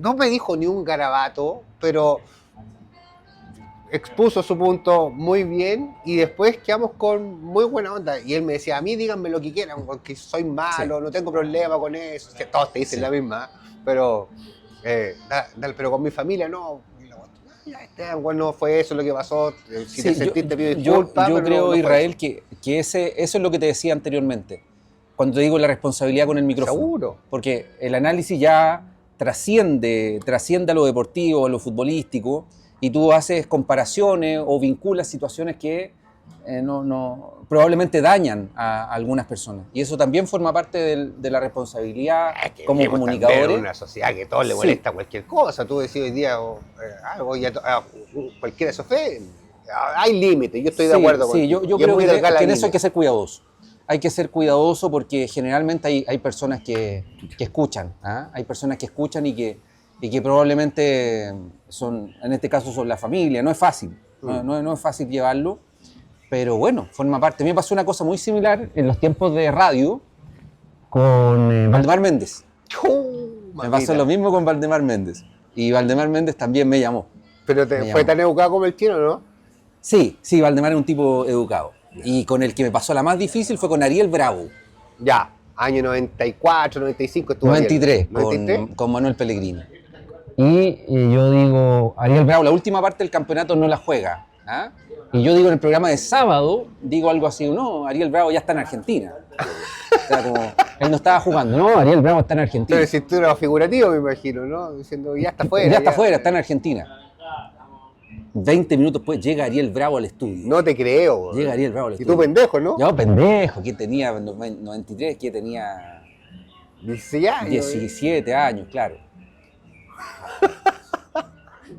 no me dijo ni un garabato, pero expuso su punto muy bien y después quedamos con muy buena onda. Y él me decía: a mí díganme lo que quieran, porque soy malo, no tengo problema con eso. Que todos te dicen la misma, pero con mi familia no. Bueno, fue eso lo que pasó. Si te sentiste, pido disculpas.
Yo creo, Israel, que eso es lo que te decía anteriormente, cuando te digo la responsabilidad con el micrófono.
Seguro.
Porque el análisis ya trasciende a lo deportivo, a lo futbolístico, y tú haces comparaciones o vinculas situaciones que probablemente dañan a algunas personas. Y eso también forma parte de la responsabilidad como comunicadores.
En una sociedad que a todos le molesta cualquier cosa. Tú decís hoy día algo y cualquiera se ofende. Hay límites, yo estoy de acuerdo con
eso. Yo creo que en eso hay que ser cuidadoso. Hay que ser cuidadoso porque generalmente hay personas que escuchan. Hay personas que escuchan y que probablemente son, en este caso son la familia. No es fácil, no es fácil llevarlo, pero bueno, forma parte. A mí me pasó una cosa muy similar en los tiempos de radio con Valdemar Méndez. Me pasó lo mismo con Valdemar Méndez. Y Valdemar Méndez también me llamó.
¿Pero fue tan educado como el Chino, no?
Sí, Valdemar es un tipo educado. Y con el que me pasó la más difícil fue con Ariel Bravo.
Ya, año 94, 95 estuvo
93, con Manuel Pellegrini. Y yo digo, Ariel Bravo, la última parte del campeonato no la juega. Y yo digo en el programa de sábado, digo algo así: no, Ariel Bravo ya está en Argentina. O sea, como, él no estaba jugando, no, Ariel Bravo está en Argentina.
Pero si tú eras figurativo, me imagino, ¿no? Diciendo, ya está fuera.
Ya está fuera, está en Argentina. 20 minutos después llega Ariel Bravo al estudio.
No te creo.
Llega Ariel Bravo al estudio.
Y tú pendejo, ¿no?
Yo pendejo, que tenía 93, que tenía
16 años.
17 años, claro.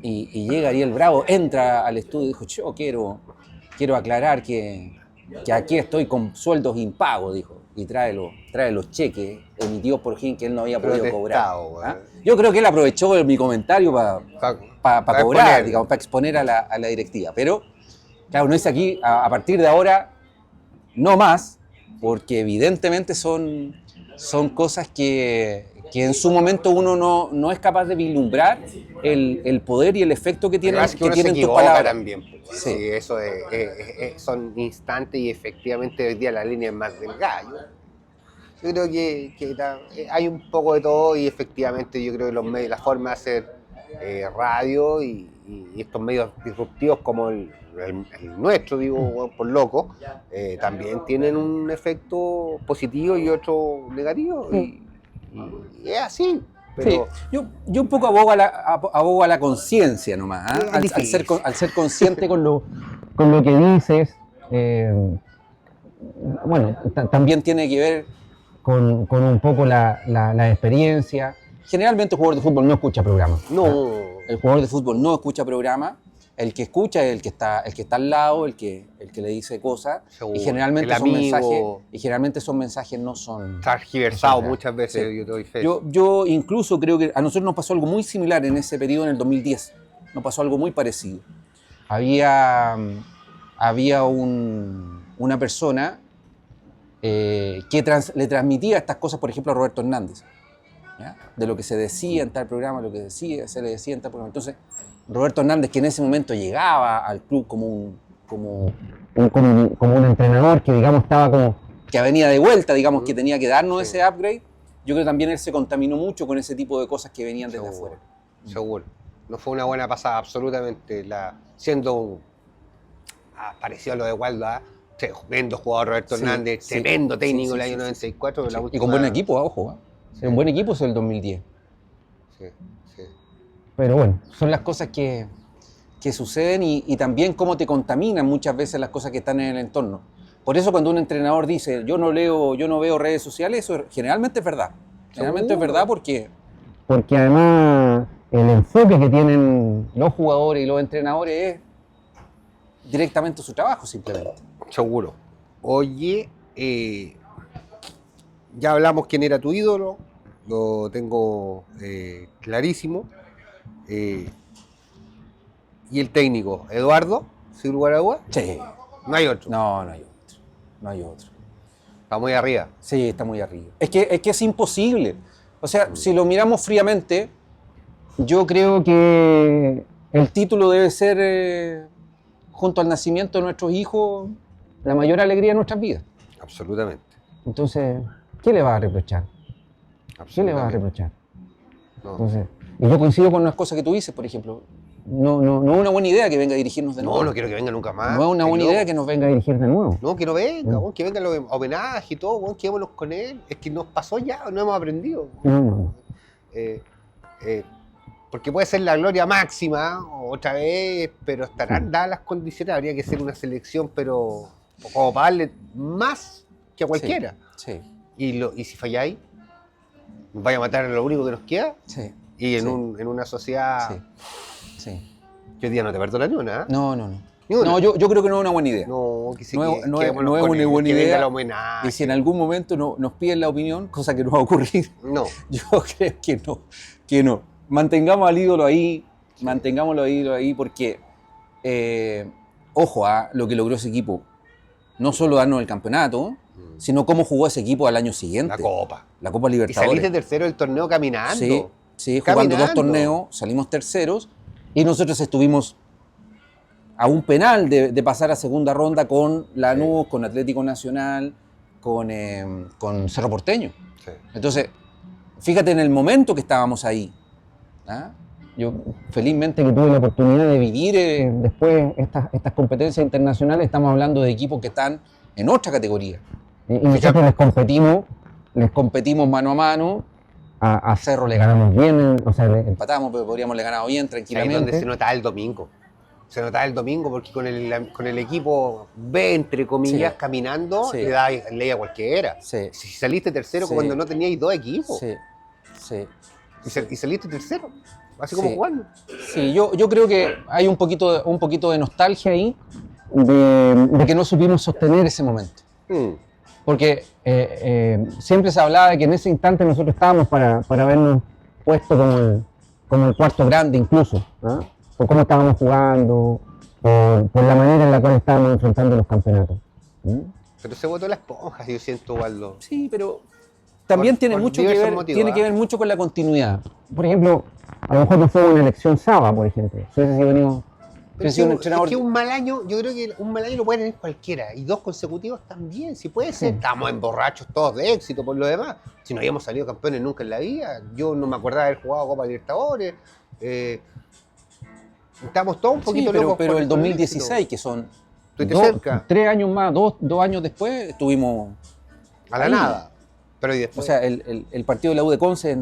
Y llega Ariel Bravo, entra al estudio y dijo: yo quiero aclarar que aquí estoy con sueldos impagos, dijo. Y trae los cheques emitidos por Gin que él no había podido cobrar. Yo creo que él aprovechó mi comentario para cobrar, digamos, para exponer a la directiva. Pero, claro, no es aquí, a partir de ahora, no más, porque evidentemente son cosas que en su momento uno no es capaz de vislumbrar el poder y el efecto que tienen tus palabras.
También. Sí, eso son instantes y efectivamente hoy día la línea es más delgada. Yo creo que hay un poco de todo y efectivamente yo creo que los medios, la forma de hacer radio y estos medios disruptivos como el nuestro, digo, por loco, también tienen un efecto positivo y otro negativo. Y es así. Pero
sí, yo un poco abogo a la conciencia nomás, al ser consciente con lo que dices. Bueno, también tiene que ver con un poco la experiencia. Generalmente el jugador de fútbol no escucha programas.
No.
El jugador de fútbol no escucha programas. el que escucha es el que está al lado, el que le dice cosas.
Seguro.
Y generalmente
El
son
amigo.
mensajes. Y generalmente esos mensajes no son.
Targiversado
no son
muchas veces,
Sí.
yo te doy fe.
Yo incluso creo que a nosotros nos pasó algo muy similar en ese periodo, en el 2010. Nos pasó algo muy parecido. Había una persona que le transmitía estas cosas, por ejemplo, a Roberto Hernández, ¿ya? De lo que se decía en tal programa, lo que se le decía en tal programa. Entonces, Roberto Hernández, que en ese momento llegaba al club como un entrenador que, digamos, estaba como que venía de vuelta, digamos, que tenía que darnos ese upgrade, yo creo que también él se contaminó mucho con ese tipo de cosas que venían desde afuera.
Seguro. No fue una buena pasada, absolutamente. Siendo parecido a lo de Waldo, tremendo jugador Roberto Hernández, tremendo técnico el año 94. La última...
Y con buen equipo, ojo.
Sí.
Un buen equipo es el 2010.
Sí.
Pero bueno, son las cosas que suceden y también cómo te contaminan muchas veces las cosas que están en el entorno. Por eso cuando un entrenador dice yo no veo redes sociales, eso generalmente es verdad. Generalmente es verdad porque además el enfoque que tienen los jugadores y los entrenadores es directamente su trabajo, simplemente.
Seguro. Oye, ya hablamos quién era tu ídolo, lo tengo clarísimo. ¿Y el técnico? ¿Eduardo? ¿Sin lugar a dudas?
Sí.
No hay otro.
No hay otro.
Está muy arriba.
Sí, está muy arriba. Es que es imposible. O sea, si lo miramos fríamente, yo creo que el título debe ser, junto al nacimiento de nuestros hijos, la mayor alegría de nuestras vidas.
Absolutamente.
Entonces, ¿qué le va a reprochar? ¿Qué le va a reprochar? No. Entonces, y yo coincido con unas cosas que tú dices, por ejemplo. No es una buena idea que venga a dirigirnos de nuevo.
No quiero que venga nunca más.
No es una buena idea que nos venga a dirigir de nuevo.
No, que no venga, que venga los homenajes y todo, quedémonos con él. Es que nos pasó ya, no hemos aprendido.
No.
Porque puede ser la gloria máxima otra vez, pero estarán dadas las condiciones. Habría que ser una selección, pero como para darle más que a cualquiera.
Sí.
Y si falláis, nos vaya a matar a lo único que nos queda.
Sí.
Y en una sociedad.
Sí.
Que hoy día no te perdona ni una.
No, yo creo que no es una buena idea.
No es
una buena idea.
Homenaje.
Y si en algún momento nos piden la opinión, cosa que no va a ocurrir,
no.
Yo creo que no. Mantengámoslo ahí porque, ojo a lo que logró ese equipo. No solo darnos el campeonato, sino cómo jugó ese equipo al año siguiente. La Copa Libertadores.
Y saliste tercero del torneo caminando.
Sí, jugando 2 torneos, salimos terceros y nosotros estuvimos a un penal de pasar a segunda ronda con Lanús, con Atlético Nacional, con Cerro Porteño.
Sí.
Entonces, fíjate en el momento que estábamos ahí. ¿Ah? Yo felizmente que tuve la oportunidad de vivir después estas competencias internacionales. Estamos hablando de equipos que están en otra categoría. Y nosotros les competimos mano a mano. A Cerro le ganamos bien, o sea, le empatamos, pero podríamos haberle ganado bien, tranquilamente.
Ahí es donde se notaba el domingo. Se notaba el domingo porque con el equipo B, entre comillas, caminando, le daba ley a cualquiera. Sí. Si saliste tercero cuando no teníais 2 equipos.
Sí.
Y saliste tercero, así como jugando.
Sí, yo creo que hay un poquito de nostalgia ahí, de que no supimos sostener ese momento. Porque siempre se hablaba de que en ese instante nosotros estábamos para vernos puesto como el cuarto grande incluso, ¿no? Por cómo estábamos jugando, por la manera en la cual estábamos enfrentando los campeonatos.
Pero se botó la esponja, yo siento, Waldo.
Sí, pero también tiene que ver mucho con la continuidad. Por ejemplo, a lo mejor no fue una elección Saba, por ejemplo. Si hubiese sido venido...
Es que un mal año, yo creo que un mal año lo puede tener cualquiera, y 2 consecutivos también, si puede ser. Estamos emborrachos todos de éxito por lo demás. Si no habíamos salido campeones nunca en la vida, yo no me acordaba de haber jugado Copa Libertadores. Estamos todos un poquito locos.
Pero el 2016, que son 3 años más, 2 años después, estuvimos
a la nada. Pero ¿y después?
O sea, el partido de la U de Conce es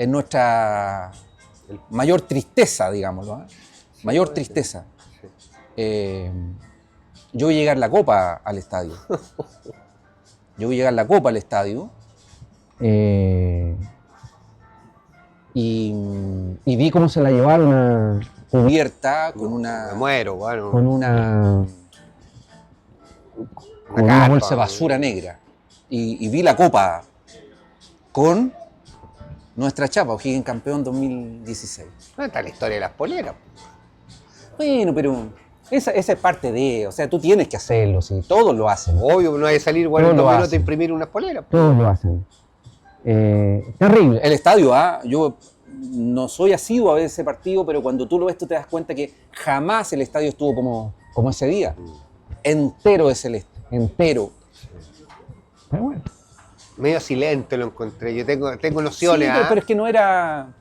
nuestra mayor tristeza, digámoslo. Mayor tristeza. Yo voy a llegar la copa al estadio. Y vi cómo se la llevaron cubierta con
Me
una,
muero, bueno.
con una, con una
carpa,
bolsa de basura negra. Y vi la copa con nuestra chapa, O'Higgins campeón 2016.
¿Dónde está la historia de las poleras?
Bueno, pero esa es parte de, o sea, tú tienes que hacerlo, sí, todos lo hacen.
Obvio, no hay que salir, bueno,
Todos
en
lo
2 minutos a
hacen.
imprimir unas poleras.
Todos lo hacen. Terrible. El estadio, yo no soy asiduo a ver ese partido, pero cuando tú lo ves, tú te das cuenta que jamás el estadio estuvo como ese día. Entero de celeste, entero. Pero bueno.
Medio silente lo encontré. Yo tengo nociones,
Sí, pero es que no era...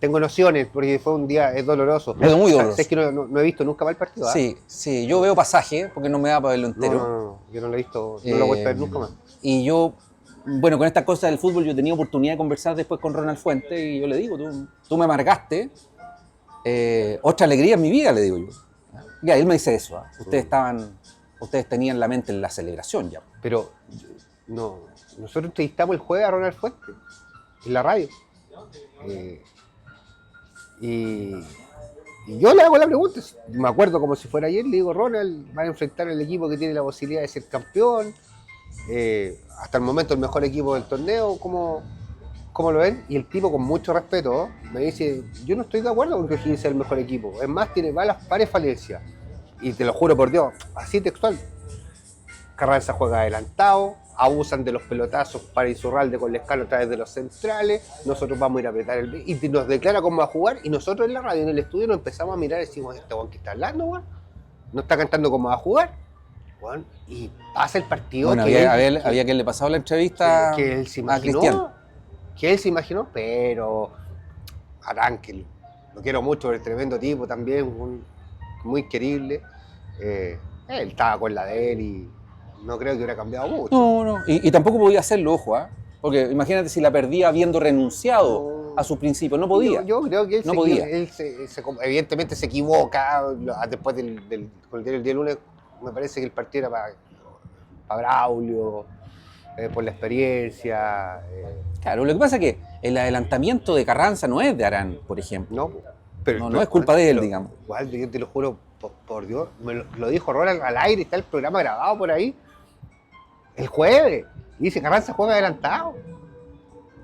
Tengo nociones, porque fue un día, es doloroso.
Es muy doloroso.
Es que no he visto nunca más el partido.
Sí, yo veo pasaje, porque no me da para verlo entero.
No, yo no lo he visto, no lo he vuelto a ver nunca más.
Y yo, bueno, con estas cosas del fútbol, yo tenía oportunidad de conversar después con Ronald Fuentes y yo le digo, tú me amargaste otra alegría en mi vida, le digo yo. Y él me dice eso, ustedes tenían la mente en la celebración ya.
Pero, no, nosotros entrevistamos el jueves a Ronald Fuentes, en la radio. Y yo le hago la pregunta, me acuerdo como si fuera ayer, le digo, Ronald, va a enfrentar al equipo que tiene la posibilidad de ser campeón, hasta el momento el mejor equipo del torneo, ¿cómo lo ven? Y el tipo, con mucho respeto, me dice, yo no estoy de acuerdo con que O'Higgins sea el mejor equipo, es más, tiene varias falencias, y te lo juro por Dios, así textual, Carranza juega adelantado, abusan de los pelotazos para Insurralde con Lescano a través de los centrales, nosotros vamos a ir a apretar y nos declara cómo va a jugar, y nosotros en la radio, en el estudio, nos empezamos a mirar y decimos, este weón que está hablando, weón, no está cantando cómo va a jugar, weón, y pasa el partido.
Bueno, había que le pasado la entrevista
que él se imaginó,
a Cristian.
Que él se imaginó, pero Arranque, lo quiero mucho, el tremendo tipo también, muy querible, él estaba con la de él y no creo que hubiera cambiado mucho.
No, y tampoco podía hacerlo, ojo, porque imagínate si la perdía habiendo renunciado a sus principios, no podía.
Yo creo que él,
no podía.
Él evidentemente se equivoca, después con el diario el día lunes, me parece que el partido era para Braulio, por la experiencia.
Claro, lo que pasa es que el adelantamiento de Carranza no es de Arán, por ejemplo.
No, pero
no es culpa de él, digamos.
Igual, yo te lo juro, por Dios, lo dijo Ronald al aire, está el programa grabado por ahí, el jueves, y dice, Carranza juega adelantado.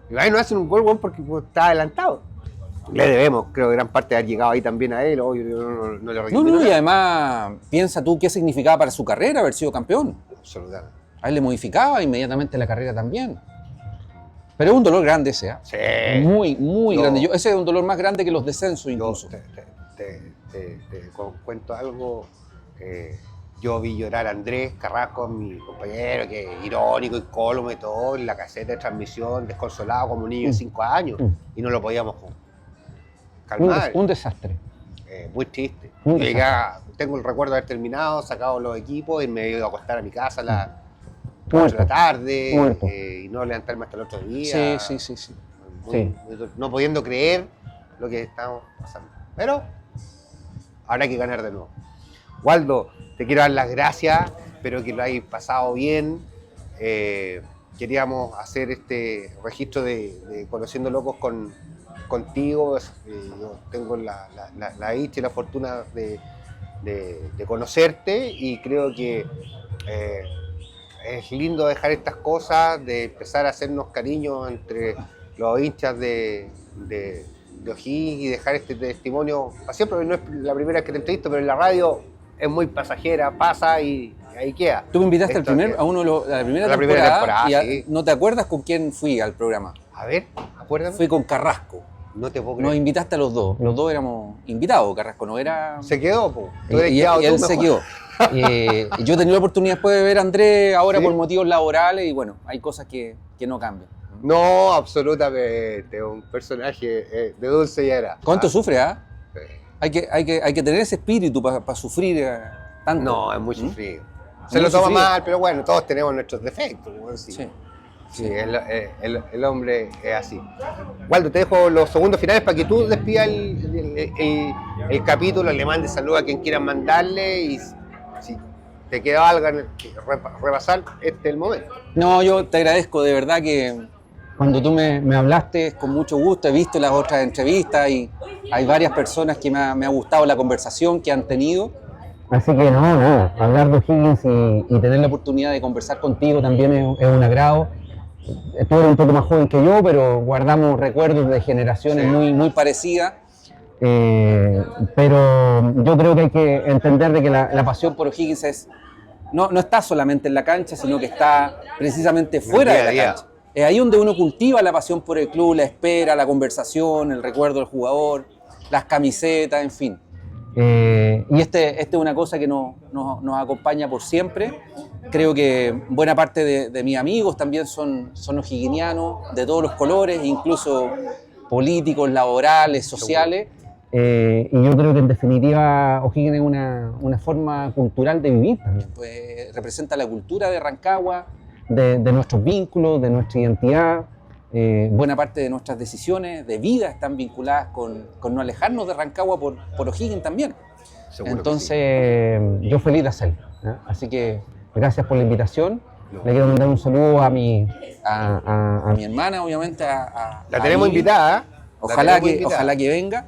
Y ahí no hacen un gol, bueno, porque está adelantado. Le debemos, creo que gran parte de haber llegado ahí también a él, obvio, no le recrimino nada.
Y además, piensa tú qué significaba para su carrera haber sido campeón.
Absolutamente.
A él le modificaba inmediatamente la carrera también. Pero es un dolor grande ese, ¿eh?
Sí.
Muy grande. Ese es un dolor más grande que los descensos incluso.
Te cuento algo. Yo vi llorar a Andrés Carrasco, mi compañero, que es irónico, incólume y todo, en la caseta de transmisión, desconsolado como un niño de 5 años, y no lo podíamos calmar.
Un desastre.
Muy triste. Yo tengo el recuerdo de haber terminado, sacado los equipos y me he ido a acostar a mi casa a las 4 de la tarde y no levantarme hasta el otro día.
Sí.
No pudiendo creer lo que estamos pasando. Pero habrá que ganar de nuevo. Waldo, te quiero dar las gracias, espero que lo hayas pasado bien. Queríamos hacer este registro de Conociendo Locos contigo. Yo tengo la dicha y la fortuna de conocerte y creo que es lindo dejar estas cosas, de empezar a hacernos cariño entre los hinchas de O'Higgins y dejar este testimonio para siempre, porque no es la primera vez que te entrevisto, pero en la radio es muy pasajera, pasa y ahí queda.
Tú me invitaste a la primera temporada y
sí.
¿No te acuerdas con quién fui al programa?
A ver, acuérdame.
Fui con Carrasco.
No te puedo creer.
Nos invitaste a los dos. Los dos éramos invitados. Carrasco no era...
Se quedó, po.
Y él se quedó. Yo he tenido la oportunidad después de ver a Andrés ahora por motivos laborales y bueno, hay cosas que no cambian.
No, absolutamente. Un personaje de dulce y era.
¿Cuánto sufre, ah?
Sí.
Hay que tener ese espíritu para sufrir tanto.
No, es muy sufrido. Se lo toma mal, pero bueno, todos tenemos nuestros defectos. Bueno, sí, el hombre es así. Waldo, te dejo los segundos finales para que tú despidas el capítulo, le mandes saludos a quien quieras mandarle y si te queda algo que repasar, este es el momento.
No, yo te agradezco de verdad que Cuando tú me hablaste, con mucho gusto, he visto las otras entrevistas y hay varias personas que me ha gustado la conversación que han tenido. Así que no, hablar de O'Higgins y tener la oportunidad de conversar contigo también es un agrado. Tú eres un poco más joven que yo, pero guardamos recuerdos de generaciones muy parecidas. Pero yo creo que hay que entender de que la pasión por O'Higgins no está solamente en la cancha, sino que está precisamente fuera de la cancha. Es ahí donde uno cultiva la pasión por el club, la espera, la conversación, el recuerdo del jugador, las camisetas, en fin. Y este es una cosa que nos acompaña por siempre. Creo que buena parte de mis amigos también son o'higginianos, de todos los colores, incluso políticos, laborales, sociales. Y yo creo que en definitiva O'Higgins es una forma cultural de vivir también. Pues, representa la cultura de Rancagua, de nuestros vínculos, de nuestra identidad. Buena parte de nuestras decisiones de vida están vinculadas con no alejarnos de Rancagua por O'Higgins también. Seguro. Entonces, sí. Yo feliz de hacerlo, ¿eh? Así que gracias por la invitación. Le quiero mandar un saludo a mi hermana, obviamente.
La tenemos invitada.
Ojalá que venga.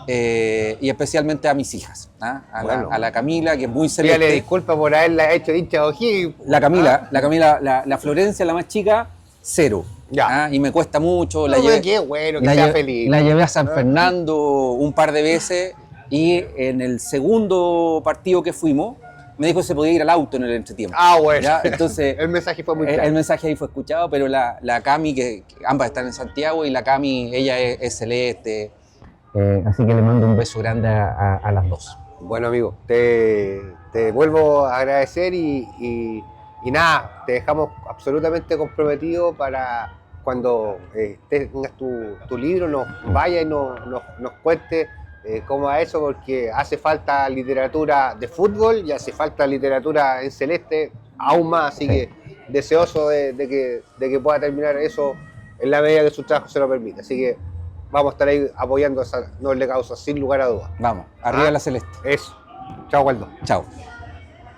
Y especialmente a mis hijas, ¿eh? A la Camila, que es muy celeste.
Pídale disculpas por haberla hecho hincha de O'Higgins.
La Camila, la Florencia, la más chica, 0. Ya. Y me cuesta mucho.
Qué bueno que sea feliz.
La llevé a San Fernando un par de veces y en el segundo partido que fuimos me dijo que se podía ir al auto en el entretiempo.
Bueno.
¿Ya? Entonces,
el mensaje fue muy claro.
El mensaje ahí fue escuchado, pero la Cami, que ambas están en Santiago, y la Cami, ella es celeste. Así que le mando un beso grande a las dos.
Bueno, amigo, te vuelvo a agradecer y nada, te dejamos absolutamente comprometido para cuando tengas tu libro, nos vaya y nos cuente cómo va eso, porque hace falta literatura de fútbol y hace falta literatura en celeste aún más, así que deseoso de que pueda terminar eso en la medida que su trabajo se lo permita. Así que vamos a estar ahí apoyando esa noble causa, sin lugar a dudas.
Vamos, arriba la celeste.
Eso. Chao, Waldo.
Chao.